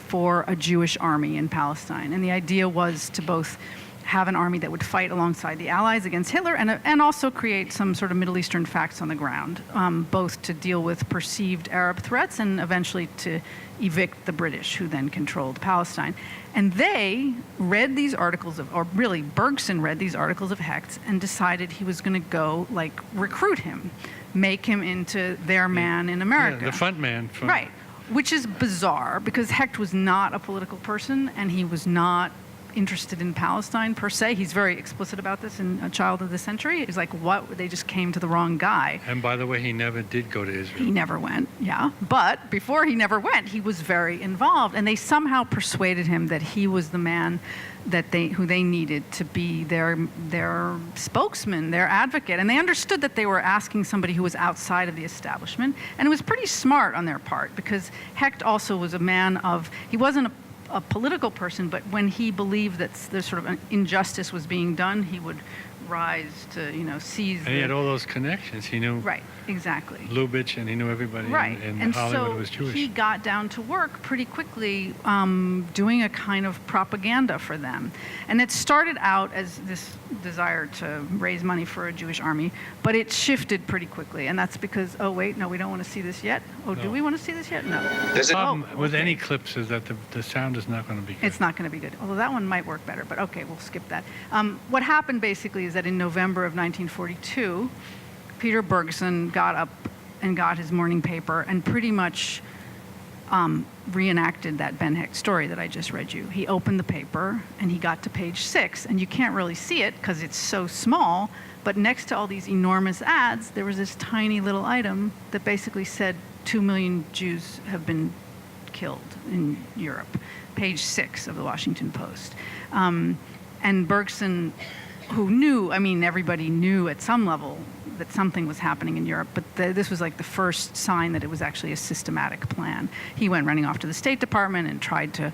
for a Jewish army in Palestine. And the idea was to both have an army that would fight alongside the Allies against Hitler, and also create some sort of Middle Eastern facts on the ground, both to deal with perceived Arab threats and eventually to evict the British, who then controlled Palestine. And they read these articles or really Bergson read these articles of Hecht and decided he was going to go, recruit him, make him into their man in America. Yeah, the front man. Right, which is bizarre, because Hecht was not a political person, and he was not interested in Palestine per se. He's very explicit about this in A Child of the Century. He's like, what? They just came to the wrong guy. And by the way, he never did go to Israel. He never went, yeah. But before he never went, he was very involved. And they somehow persuaded him that he was the man who they needed to be their spokesman, their advocate. And they understood that they were asking somebody who was outside of the establishment. And it was pretty smart on their part, because Hecht also was a man of, he wasn't a political person, but when he believed that there's sort of an injustice was being done, he would rise to, seize. And he had all those connections. He knew Right, exactly. Lubitsch, and he knew everybody Right, in and Hollywood so was Jewish. he got down to work pretty quickly doing a kind of propaganda for them. And it started out as this desire to raise money for a Jewish army, but it shifted pretty quickly. And that's because, oh, wait, no, we don't want to see this yet? Oh, do we want to see this yet? No. The problem with okay. any clips is that the sound is not going to be good. It's not going to be good. Although that one might work better, but okay, we'll skip that. What happened basically is that in November of 1942, Peter Bergson got up and got his morning paper and pretty much reenacted that Ben Hecht story that I just read you. He opened the paper and he got to page 6, and you can't really see it because it's so small, but next to all these enormous ads, there was this tiny little item that basically said 2 million Jews have been killed in Europe. Page 6 of the Washington Post. And Bergson, who knew, everybody knew at some level that something was happening in Europe, but this was like the first sign that it was actually a systematic plan. He went running off to the State Department and tried to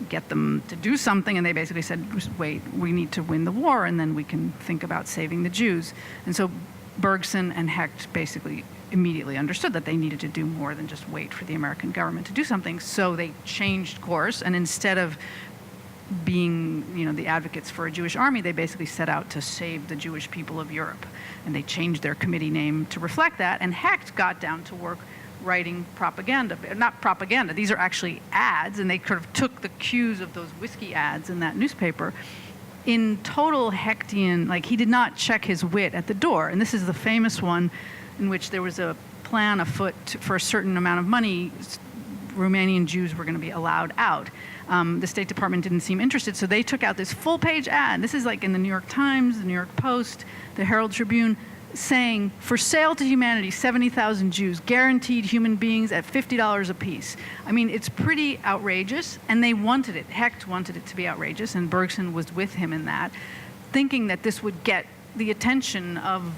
get them to do something, and they basically said, wait, we need to win the war, and then we can think about saving the Jews. And so Bergson and Hecht basically immediately understood that they needed to do more than just wait for the American government to do something, so they changed course, and instead of being, the advocates for a Jewish army, they basically set out to save the Jewish people of Europe. And they changed their committee name to reflect that. And Hecht got down to work writing propaganda. Not propaganda, these are actually ads, and they sort of took the cues of those whiskey ads in that newspaper. In total Hechtian, he did not check his wit at the door. And this is the famous one in which there was a plan afoot for a certain amount of money, Romanian Jews were going to be allowed out. The State Department didn't seem interested, so they took out this full-page ad. This is like in the New York Times, the New York Post, the Herald Tribune, saying, for sale to humanity, 70,000 Jews, guaranteed human beings at $50 apiece. It's pretty outrageous, and they wanted it. Hecht wanted it to be outrageous, and Bergson was with him in that, thinking that this would get the attention of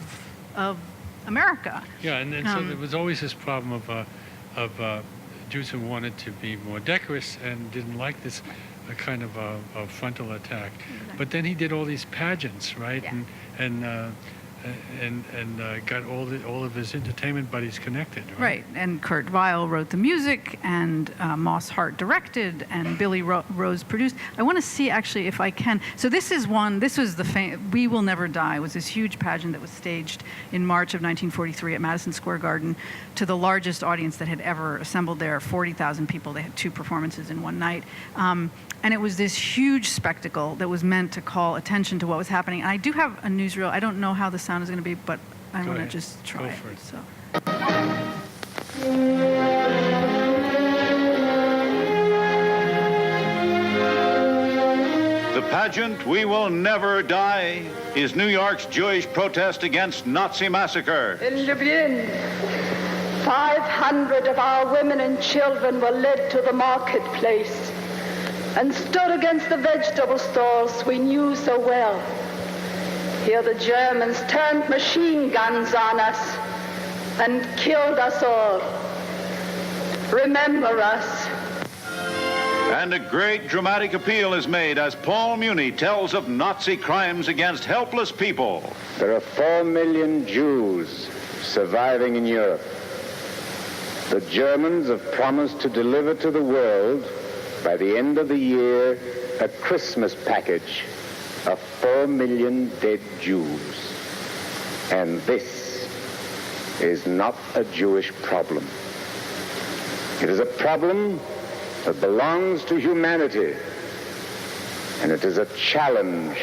America. Yeah, and so there was always this problem of Jews who wanted to be more decorous and didn't like this kind of a frontal attack. Exactly. But then he did all these pageants, right? Yeah. And got all of his entertainment buddies connected, right? Right, and Kurt Weill wrote the music, and Moss Hart directed, and Billy Rose produced. I want to see, actually, if I can. So this was the We Will Never Die, was this huge pageant that was staged in March of 1943 at Madison Square Garden to the largest audience that had ever assembled there, 40,000 people. They had 2 performances in one night. And it was this huge spectacle that was meant to call attention to what was happening. And I do have a newsreel. I don't know how the sound is going to be, but I want to just try it. So. The pageant We Will Never Die is New York's Jewish protest against Nazi massacre. In Lublin, 500 of our women and children were led to the marketplace and stood against the vegetable stalls we knew so well. Here the Germans turned machine guns on us and killed us all. Remember us. And a great dramatic appeal is made as Paul Muni tells of Nazi crimes against helpless people. There are 4 million Jews surviving in Europe. The Germans have promised to deliver to the world by the end of the year a Christmas package of 4 million dead Jews. And this is not a Jewish problem. It is a problem that belongs to humanity, and it is a challenge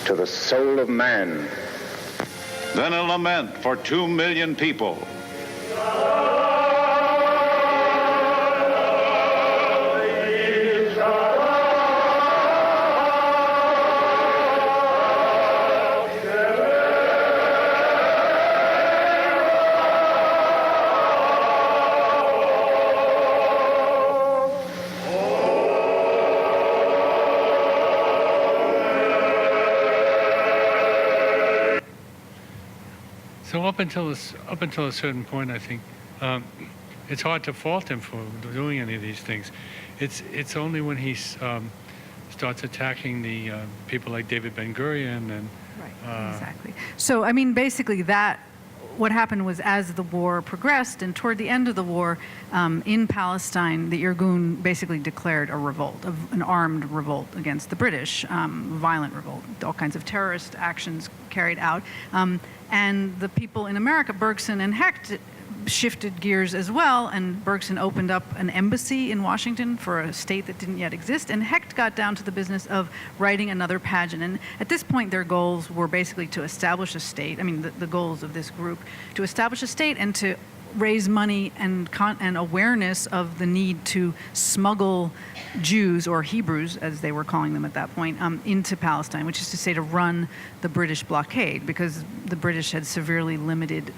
to the soul of man. Then a lament for 2 million people. So up until a certain point, I think, it's hard to fault him for doing any of these things. It's only when he starts attacking the people like David Ben-Gurion and Right, exactly. So, I mean, basically what happened was as the war progressed and toward the end of the war in Palestine, the Irgun basically declared a revolt, an armed revolt against the British, violent revolt, all kinds of terrorist actions carried out. And the people in America, Bergson and Hecht, shifted gears as well, and Bergson opened up an embassy in Washington for a state that didn't yet exist, and Hecht got down to the business of writing another pageant. And at this point, their goals were basically to establish a state, I mean, the goals of this group, to establish a state and to raise money and awareness of the need to smuggle Jews, or Hebrews, as they were calling them at that point, into Palestine, which is to say to run the British blockade, because the British had severely limited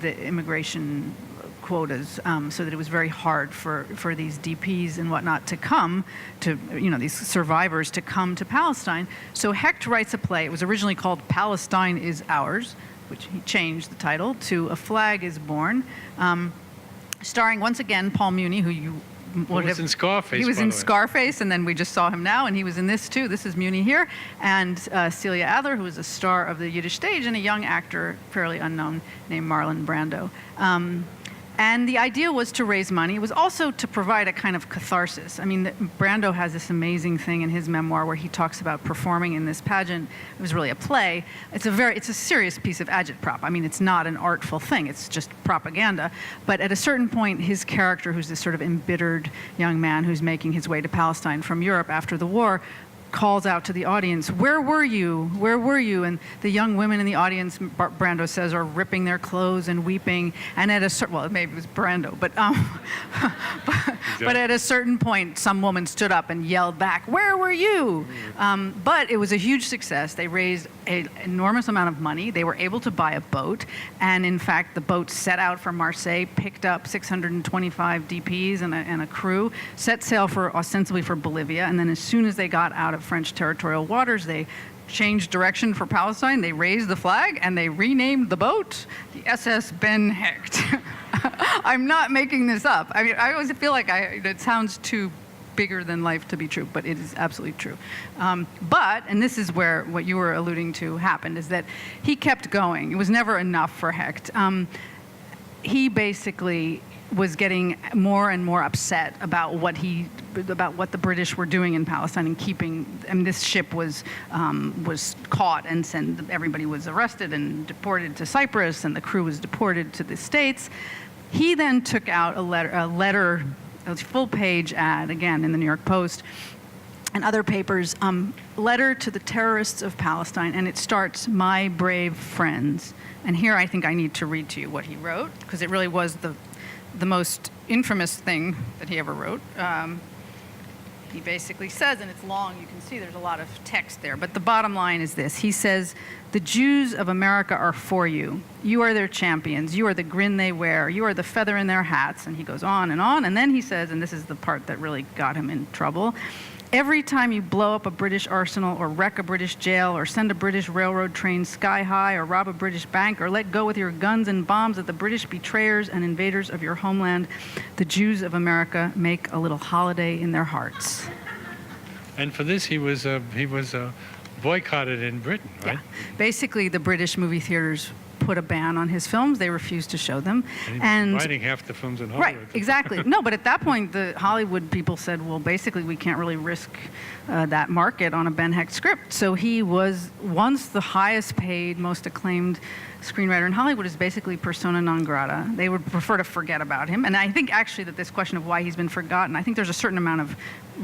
the immigration quotas, so that it was very hard for these DPs and whatnot to come to, these survivors to come to Palestine. So Hecht writes a play. It was originally called Palestine is Ours, which he changed the title to A Flag is Born, starring once again Paul Muni, who you would have... in Scarface, he was in Scarface, and then we just saw him now, and he was in this too. This is Muni here, and Celia Adler, who is a star of the Yiddish stage, and a young actor, fairly unknown, named Marlon Brando. And the idea was to raise money. It was also to provide a kind of catharsis. I mean, Brando has this amazing thing in his memoir where he talks about performing in this pageant. It was really a play. It's a serious piece of agitprop. I mean, it's not an artful thing. It's just propaganda. But at a certain point, his character, who's this sort of embittered young man who's making his way to Palestine from Europe after the war, calls out to the audience, "Where were you? Where were you?" And the young women in the audience, Brando says, are ripping their clothes and weeping. And at a certain, well, maybe it was Brando, but but at a certain point, some woman stood up and yelled back, "Where were you?" But it was a huge success. They raised an enormous amount of money. They were able to buy a boat. And in fact, the boat set out from Marseille, picked up 625 DPs and a crew, set sail ostensibly for Bolivia. And then as soon as they got out of French territorial waters, they changed direction for Palestine. They raised the flag and they renamed the boat the SS Ben Hecht. I'm not making this up. I mean, I always feel like it sounds too bigger than life to be true, but it is absolutely true. And this is where what you were alluding to happened, is that he kept going. It was never enough for Hecht. He basically was getting more and more upset about what the British were doing in Palestine and keeping. And this ship was caught and everybody was arrested and deported to Cyprus, and the crew was deported to the States. He then took out a letter, a full-page ad, again in the New York Post and other papers, letter to the terrorists of Palestine, and it starts, "My brave friends." And here I think I need to read to you what he wrote, because it really was the most infamous thing that he ever wrote. He basically says, and it's long, you can see there's a lot of text there, but the bottom line is this. He says, "The Jews of America are for you. You are their champions. You are the grin they wear. You are the feather in their hats." And he goes on, and then he says, and this is the part that really got him in trouble, "Every time you blow up a British arsenal or wreck a British jail or send a British railroad train sky high or rob a British bank or let go with your guns and bombs at the British betrayers and invaders of your homeland, the Jews of America make a little holiday in their hearts." And for this, he was boycotted in Britain, right? Yeah. Basically, the British movie theaters put a ban on his films. They refused to show them. And writing half the films in Hollywood. Right, exactly. No, but at that point, the Hollywood people said, well, basically, we can't really risk that market on a Ben Hecht script. So he was once the highest paid, most acclaimed screenwriter in Hollywood, is basically persona non grata. They would prefer to forget about him. And I think actually that this question of why he's been forgotten, I think there's a certain amount of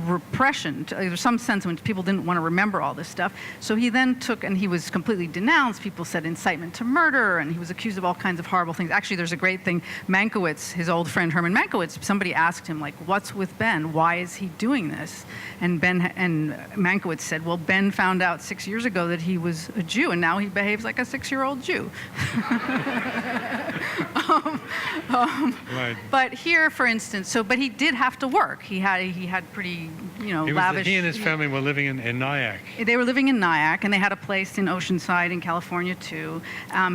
repression. There's some sense in which people didn't want to remember all this stuff. So he then took, and he was completely denounced. People said incitement to murder, and he was accused of all kinds of horrible things. Actually, there's a great thing. Mankiewicz, his old friend Herman Mankiewicz, somebody asked him, like, "What's with Ben? Why is he doing this?" And Mankiewicz said, "Well, Ben found out 6 years ago that he was a Jew, and now he behaves like a 6-year-old Jew." Right. But here, for instance, but he did have to work. He had pretty, lavish. He and his family were living in Nyack. They were living in Nyack, and they had a place in Oceanside in California too.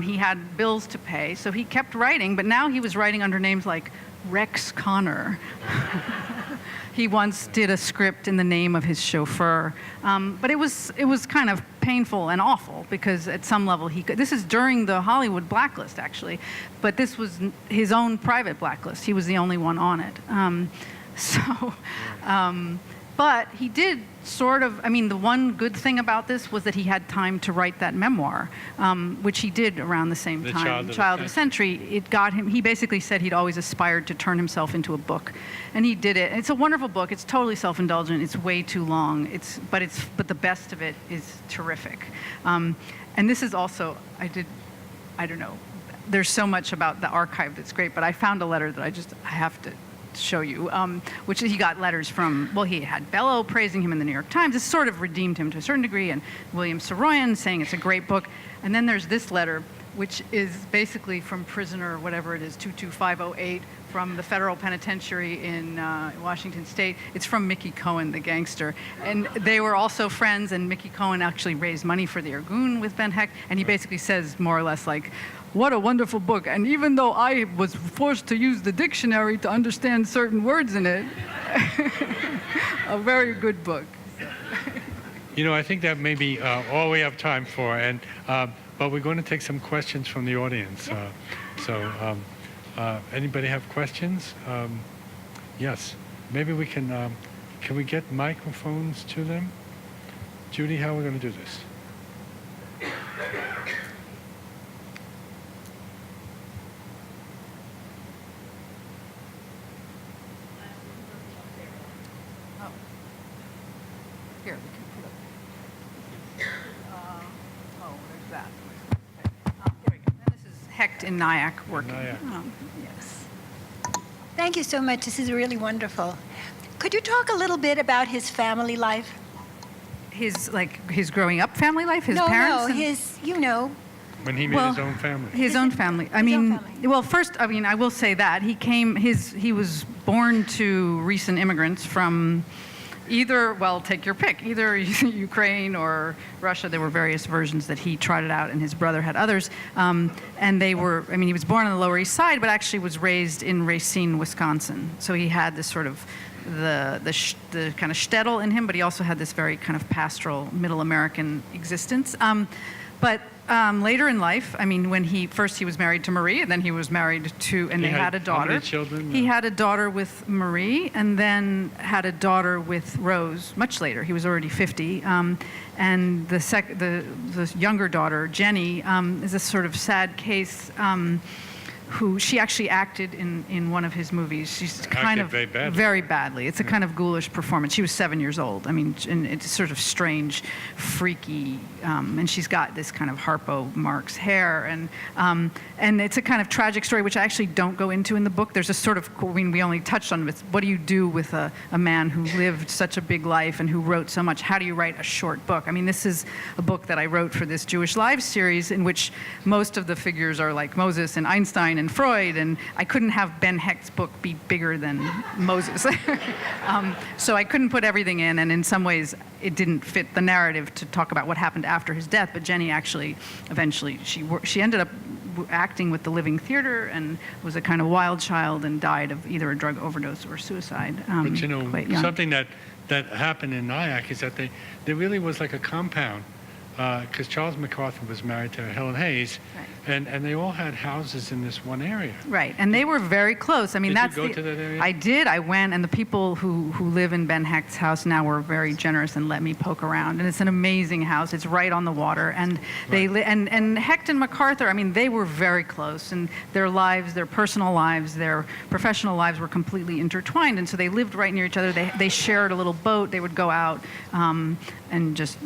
He had bills to pay, so he kept writing. But now he was writing under names like Rex Connor. He once did a script in the name of his chauffeur, but it was kind of painful and awful because at some level this is during the Hollywood blacklist actually, but this was his own private blacklist. He was the only one on it. But he did sort of, the one good thing about this was that he had time to write that memoir, which he did around the same time, Child of the Century. It got him, he basically said he'd always aspired to turn himself into a book, and he did it. It's a wonderful book. It's totally self-indulgent. It's way too long. But the best of it is terrific. And this is also, I don't know, there's so much about the archive that's great, but I found a letter that I have to show you, which he got letters from, he had Bellow praising him in the New York Times. This sort of redeemed him to a certain degree, and William Saroyan saying it's a great book. And then there's this letter, which is basically from prisoner, whatever it is, 22508, from the federal penitentiary in Washington State. It's from Mickey Cohen, the gangster. And they were also friends, and Mickey Cohen actually raised money for the Irgun with Ben Hecht, and he basically says more or less like, what a wonderful book. And even though I was forced to use the dictionary to understand certain words in it, a very good book. I think that may be all we have time for, but we're going to take some questions from the audience. Anybody have questions? Yes. Maybe we can we get microphones to them? Judy, how are we going to do this? Here, we can put up. There's that. Here we go. And this is Hecht in Nyack working. Yes. Thank you so much. This is really wonderful. Could you talk a little bit about his family life? His growing up family life, his parents? No, his, When he made his own family. His own family. Well, first, I will say that he was born to recent immigrants from either, take your pick, either Ukraine or Russia. There were various versions that he trotted out, and his brother had others. And they were, he was born on the Lower East Side, but actually was raised in Racine, Wisconsin. So he had this sort of the kind of shtetl in him, but he also had this very kind of pastoral Middle American existence. But later in life, when he was married to Marie, and then he was married to, and they had a daughter. How many children? He had a daughter with Marie, and then had a daughter with Rose much later. He was already 50. And the younger daughter, Jenny, is a sort of sad case. Who she actually acted in one of his movies. She's kind of very badly. It's a kind of ghoulish performance. She was 7 years old. And it's sort of strange, freaky, and she's got this kind of Harpo Marx hair, and it's a kind of tragic story which I actually don't go into in the book. There's a sort of, we only touched on it. What do you do with a man who lived such a big life and who wrote so much? How do you write a short book? This is a book that I wrote for this Jewish Lives series in which most of the figures are like Moses and Einstein and Freud, and I couldn't have Ben Hecht's book be bigger than Moses. So I couldn't put everything in, and in some ways it didn't fit the narrative to talk about what happened after his death, but Jenny actually, eventually, she ended up acting with the Living Theater and was a kind of wild child and died of either a drug overdose or suicide. But something that happened in Nyack is that there really was like a compound, because Charles MacArthur was married to Helen Hayes, right. and they all had houses in this one area. Right, and they were very close. Did you go to that area? I did. I went, and the people who live in Ben Hecht's house now were very generous and let me poke around. And it's an amazing house. It's right on the water, and and Hecht and MacArthur. They were very close, and their lives, their personal lives, their professional lives were completely intertwined, and so they lived right near each other. They shared a little boat. They would go out and just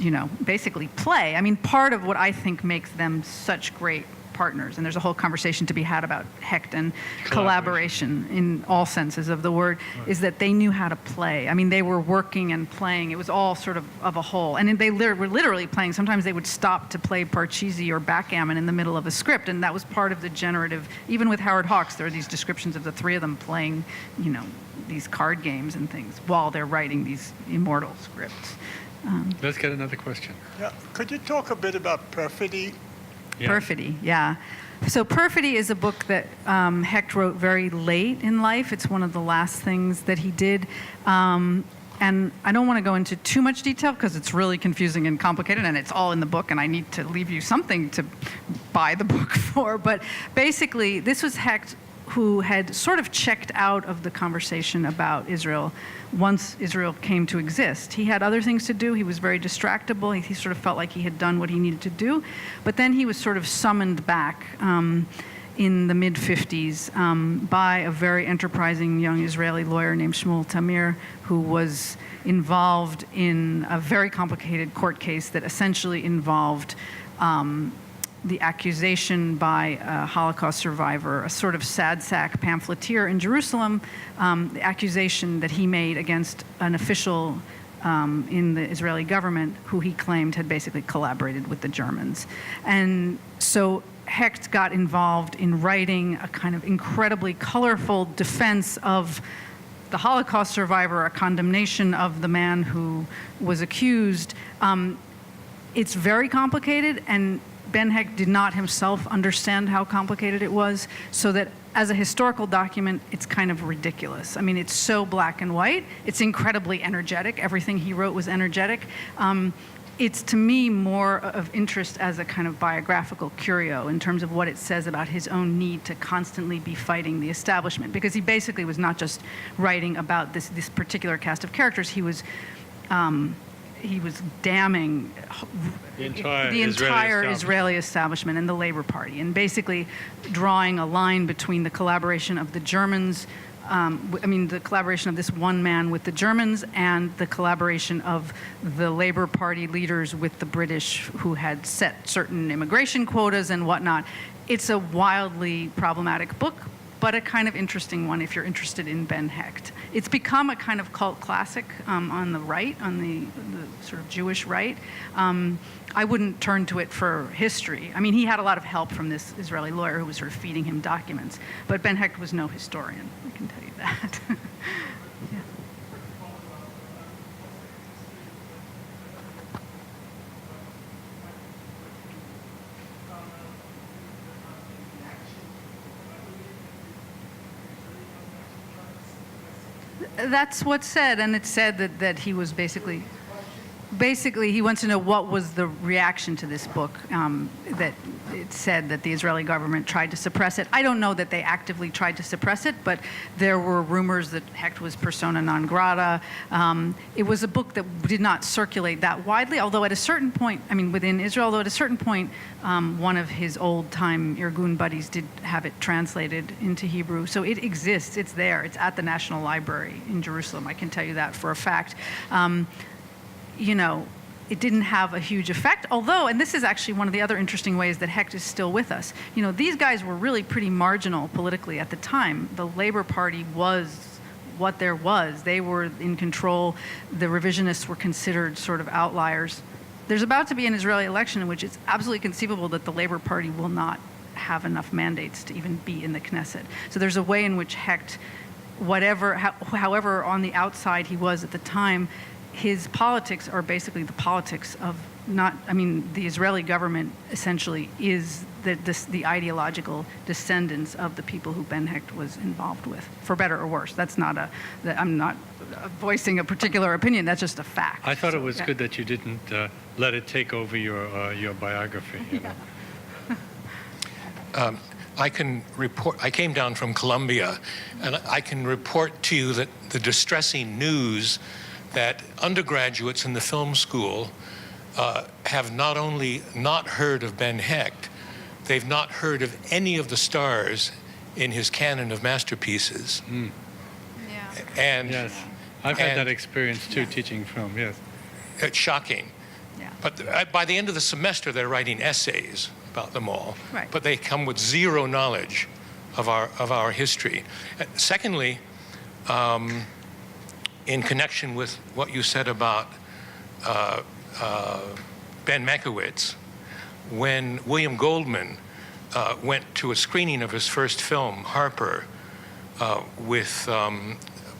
basically play. Part of what I think makes them such great partners, and there's a whole conversation to be had about Hecht and collaboration in all senses of the word, right. Is that they knew how to play. They were working and playing. It was all sort of a whole. And they were literally playing. Sometimes they would stop to play Parcheesi or backgammon in the middle of a script, and that was part of the generative. Even with Howard Hawks, there are these descriptions of the three of them playing, these card games and things while they're writing these immortal scripts. Let's get another question. Yeah. Could you talk a bit about perfidy? Yeah. Perfidy, yeah. So Perfidy is a book that Hecht wrote very late in life. It's one of the last things that he did. And I don't want to go into too much detail because it's really confusing and complicated, and it's all in the book, and I need to leave you something to buy the book for. But basically, this was Hecht who had sort of checked out of the conversation about Israel once Israel came to exist. He had other things to do. He was very distractible. He sort of felt like he had done what he needed to do. But then he was sort of summoned back in the mid-50s by a very enterprising young Israeli lawyer named Shmuel Tamir, who was involved in a very complicated court case that essentially involved the accusation by a Holocaust survivor, a sort of sad sack pamphleteer in Jerusalem, the accusation that he made against an official in the Israeli government who he claimed had basically collaborated with the Germans. And so Hecht got involved in writing a kind of incredibly colorful defense of the Holocaust survivor, a condemnation of the man who was accused. It's very complicated, and Ben Hecht did not himself understand how complicated it was, so that as a historical document, it's kind of ridiculous. I mean, it's so black and white. It's incredibly energetic. Everything he wrote was energetic. It's, to me, more of interest as a kind of biographical curio in terms of what it says about his own need to constantly be fighting the establishment, because he basically was not just writing about this particular cast of characters. He was damning the entire Israeli establishment and the Labor Party, and basically drawing a line between the collaboration of the Germans, the collaboration of this one man with the Germans and the collaboration of the Labor Party leaders with the British, who had set certain immigration quotas and whatnot. It's a wildly problematic book, but a kind of interesting one if you're interested in Ben Hecht. It's become a kind of cult classic on the right, on the sort of Jewish right. I wouldn't turn to it for history. I mean, he had a lot of help from this Israeli lawyer who was sort of feeding him documents, but Ben Hecht was no historian, I can tell you that. Yeah. That's what's said, and it's said that he was basically he wants to know what was the reaction to this book, that it said that the Israeli government tried to suppress it. I don't know that they actively tried to suppress it, but there were rumors that Hecht was persona non grata. It was a book that did not circulate that widely, although at a certain point, within Israel, although at a certain point, one of his old-time Irgun buddies did have it translated into Hebrew. So it exists, it's there, it's at the National Library in Jerusalem, I can tell you that for a fact. It didn't have a huge effect, although, and this is actually one of the other interesting ways that Hecht is still with us, these guys were really pretty marginal politically at the time. The Labor Party was what there was. They were in control. The revisionists were considered sort of outliers. There's about to be an Israeli election in which it's absolutely conceivable that the Labor Party will not have enough mandates to even be in the Knesset. So there's a way in which Hecht, however on the outside he was at the time, his politics are basically the politics of the Israeli government essentially is the ideological descendants of the people who Ben Hecht was involved with, for better or worse. I'm not voicing a particular opinion, that's just a fact. I thought it was good that you didn't let it take over your biography. I can report, I came down from Colombia, and I can report to you that the distressing news that undergraduates in the film school have not only not heard of Ben Hecht, they've not heard of any of the stars in his canon of masterpieces. Mm. Yeah. And yes, I've had that experience too, teaching film, yes. It's shocking. Yeah. But by the end of the semester, they're writing essays about them all. Right. But they come with zero knowledge of our history. Secondly, in connection with what you said about Ben Mankiewicz, when William Goldman went to a screening of his first film, Harper, with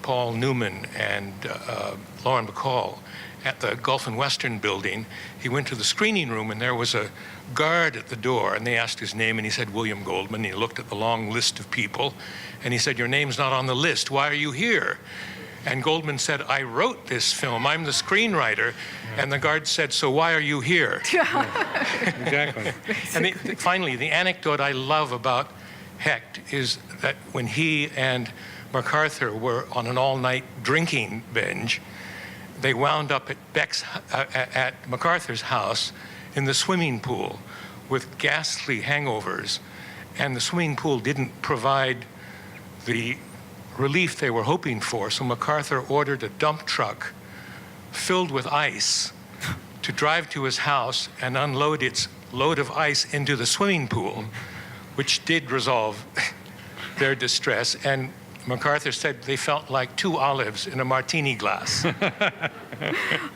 Paul Newman and Lauren Bacall at the Gulf and Western building. He went to the screening room, and there was a guard at the door, and they asked his name, and he said William Goldman. He looked at the long list of people, and he said, "Your name's not on the list. Why are you here?" And Goldman said, "I wrote this film. I'm the screenwriter." Yeah. And the guard said, "So why are you here?" Exactly. And finally, the anecdote I love about Hecht is that when he and MacArthur were on an all-night drinking binge, they wound up at MacArthur's house in the swimming pool with ghastly hangovers, and the swimming pool didn't provide the relief they were hoping for, so MacArthur ordered a dump truck filled with ice to drive to his house and unload its load of ice into the swimming pool, which did resolve their distress. And MacArthur said they felt like 2 olives in a martini glass.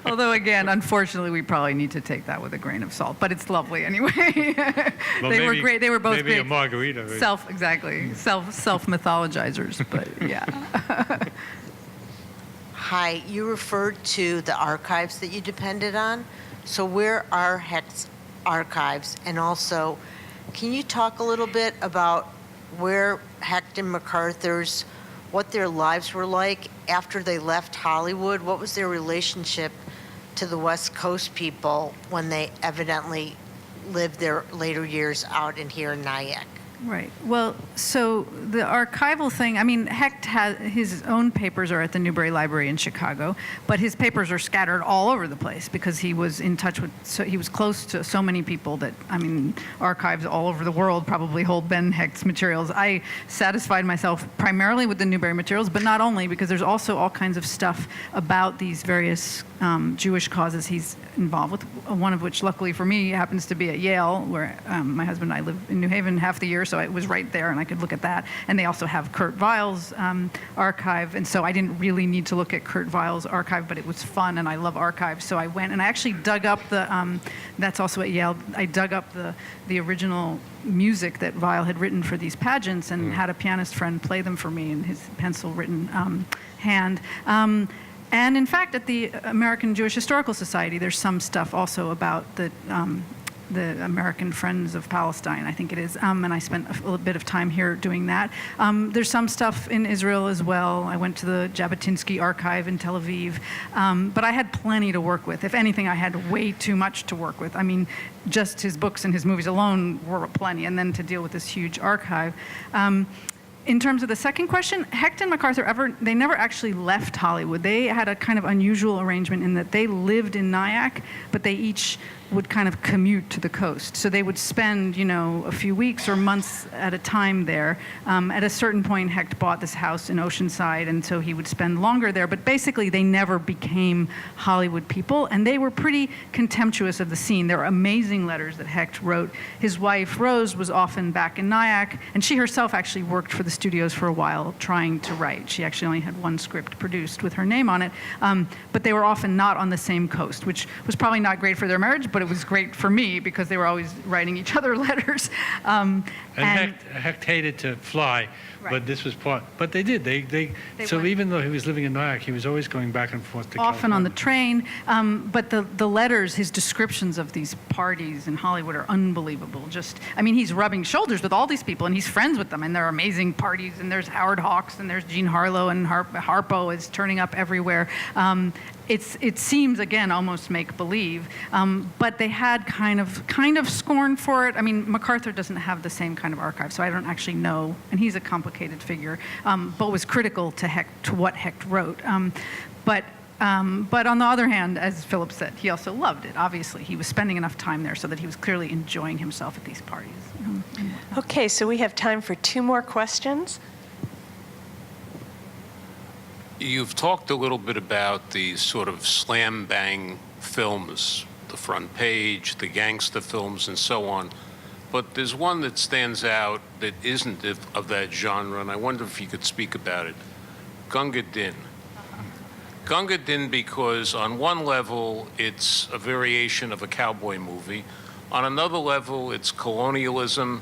Although, again, unfortunately, we probably need to take that with a grain of salt. But it's lovely anyway. Well, they were great. They were both maybe great. A margarita. Right? Self-mythologizers. But yeah. Hi. You referred to the archives that you depended on. So where are Hecht's archives? And also, can you talk a little bit about where Hecht and MacArthur's, what their lives were like after they left Hollywood? What was their relationship to the West Coast people when they evidently lived their later years out in here in Nyack? Right. Well, so the archival thing, I mean, Hecht has his own papers are at the Newberry Library in Chicago, but his papers are scattered all over the place because he was in touch with, so he was close to so many people that, I mean, archives all over the world probably hold Ben Hecht's materials. I satisfied myself primarily with the Newberry materials, but not only, because there's also all kinds of stuff about these various Jewish causes he's involved with, one of which, luckily for me, happens to be at Yale, where my husband and I live in New Haven half the year, so it was right there, and I could look at that. And they also have Kurt Weill's archive, and so I didn't really need to look at Kurt Weill's archive, but it was fun, and I love archives, so I went, and I actually dug up the, that's also at Yale, I dug up the original music that Weil had written for these pageants, and had a pianist friend play them for me in his pencil-written hand. And in fact, at the American Jewish Historical Society, there's some stuff also about the American Friends of Palestine, I think it is, and I spent a little bit of time here doing that. There's some stuff in Israel as well. I went to the Jabotinsky archive in Tel Aviv, but I had plenty to work with. If anything, I had way too much to work with. I mean, just his books and his movies alone were plenty, and then to deal with this huge archive. In terms of the second question, Hecht and MacArthur they never actually left Hollywood. They had a kind of unusual arrangement in that they lived in Nyack, but they each would kind of commute to the coast. So they would spend, you know, a few weeks or months at a time there. At a certain point, Hecht bought this house in Oceanside, and so he would spend longer there. But basically, they never became Hollywood people, and they were pretty contemptuous of the scene. There were amazing letters that Hecht wrote. His wife, Rose, was often back in Nyack, and she herself actually worked for the studios for a while trying to write. She actually only had one script produced with her name on it, but they were often not on the same coast, which was probably not great for their marriage, but it was great for me because they were always writing each other letters. And Hecht hated to fly, Right. but this was part. But they did. They so went. even though he was living in Nyack, he was always going back and forth to Often on the California. train, but the letters, his descriptions of these parties in Hollywood are unbelievable. Just, I mean, he's rubbing shoulders with all these people, and he's friends with them, and there are amazing parties, and there's Howard Hawks, and there's Jean Harlow, and Harpo is turning up everywhere. It seems, again, almost make-believe, but they had kind of scorn for it. I mean, MacArthur doesn't have the same kind of archive, so I don't actually know, and he's a complicated figure, but was critical to what Hecht wrote. But on the other hand, as Philip said, he also loved it. Obviously, he was spending enough time there so that he was clearly enjoying himself at these parties. Okay, so we have time for 2 more questions. You've talked a little bit about these sort of slam bang films, the front page, the gangster films, and so on. But there's one that stands out that isn't of that genre, and I wonder if you could speak about it. Gunga Din. Gunga Din, because on one level, it's a variation of a cowboy movie. On another level, it's colonialism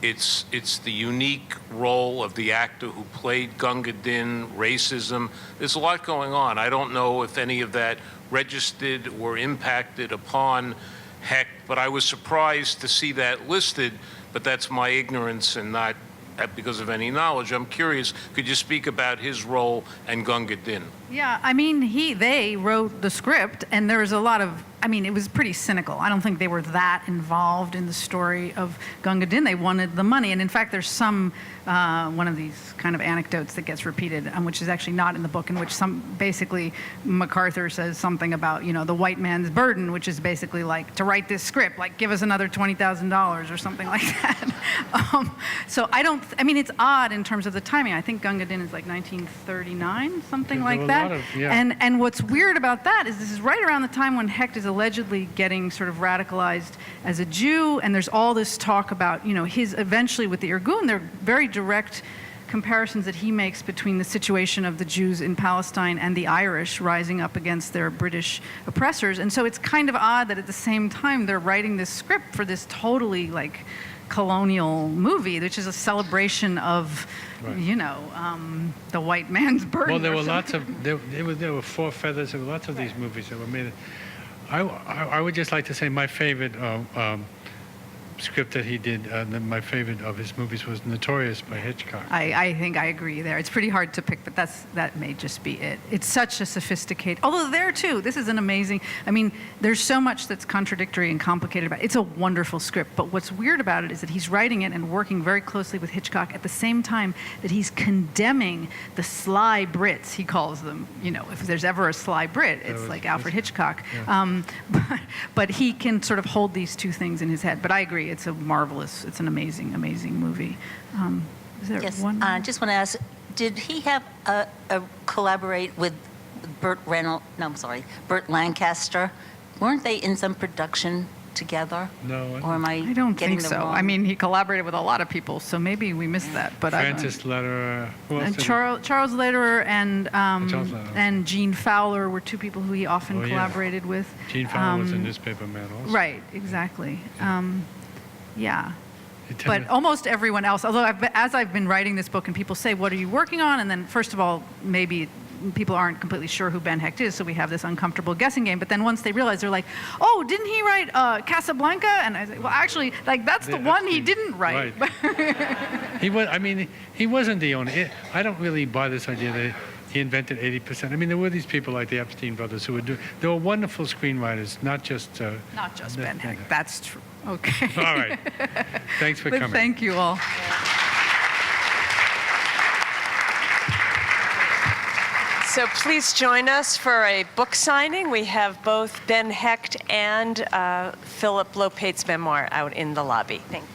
It's the unique role of the actor who played Gunga Din, racism. There's a lot going on. I don't know if any of that registered or impacted upon Hecht, but I was surprised to see that listed, but that's my ignorance and not because of any knowledge. I'm curious, could you speak about his role and Gunga Din? Yeah, I mean, they wrote the script, and there was a lot of, I mean, it was pretty cynical. I don't think they were that involved in the story of Gunga Din. They wanted the money, and in fact, there's some, one of these kind of anecdotes that gets repeated, which is actually not in the book, in which basically MacArthur says something about, the white man's burden, which is basically like, to write this script, like, give us another $20,000 or something like that. So I mean, it's odd in terms of the timing. I think Gunga Din is like 1939, something like that. And what's weird about that is this is right around the time when Hecht is allegedly getting sort of radicalized as a Jew, and there's all this talk about, his eventually with the Irgun, they're very direct comparisons that he makes between the situation of the Jews in Palestine and the Irish rising up against their British oppressors. And so it's kind of odd that at the same time they're writing this script for this totally like colonial movie, which is a celebration of, the white man's burden. Well, there were lots of, there were Four Feathers, there were lots of these movies that were made. I would just like to say my favorite script that he did, my favorite of his movies was Notorious by Hitchcock. I think I agree there. It's pretty hard to pick, but that may just be it. It's such a sophisticated, although there too, this is an amazing, I mean, there's so much that's contradictory and complicated about it. It's a wonderful script, but what's weird about it is that he's writing it and working very closely with Hitchcock at the same time that he's condemning the sly Brits, he calls them. If there's ever a sly Brit, it's like Alfred Hitchcock. Yeah. But he can sort of hold these two things in his head. But I agree. It's an amazing, amazing movie. Is there one? I just want to ask, did he have a collaborate with Burt Lancaster? Weren't they in some production together? No. Or am I don't getting think the so. wrong? I mean, he collaborated with a lot of people, so maybe we missed that. But Francis Lederer. Who else and did Charles Lederer and Charles Lederer. and Gene Fowler were two people who he often collaborated with. Gene Fowler was a newspaper man also. Right, exactly. Yeah. But almost everyone else, although as I've been writing this book and people say, what are you working on? And then first of all, maybe people aren't completely sure who Ben Hecht is, so we have this uncomfortable guessing game. But then once they realize, they're like, oh, didn't he write Casablanca? And I say, well, actually, like that's the one he didn't write. Right. He wasn't the only. I don't really buy this idea that he invented 80%. I mean, there were these people like the Epstein brothers who would do. They were wonderful screenwriters, not just Ben Hecht. That's true. Okay. All right. Thanks for coming. Thank you all. So please join us for a book signing. We have both Ben Hecht and Phillip Lopate's memoir out in the lobby. Thank you.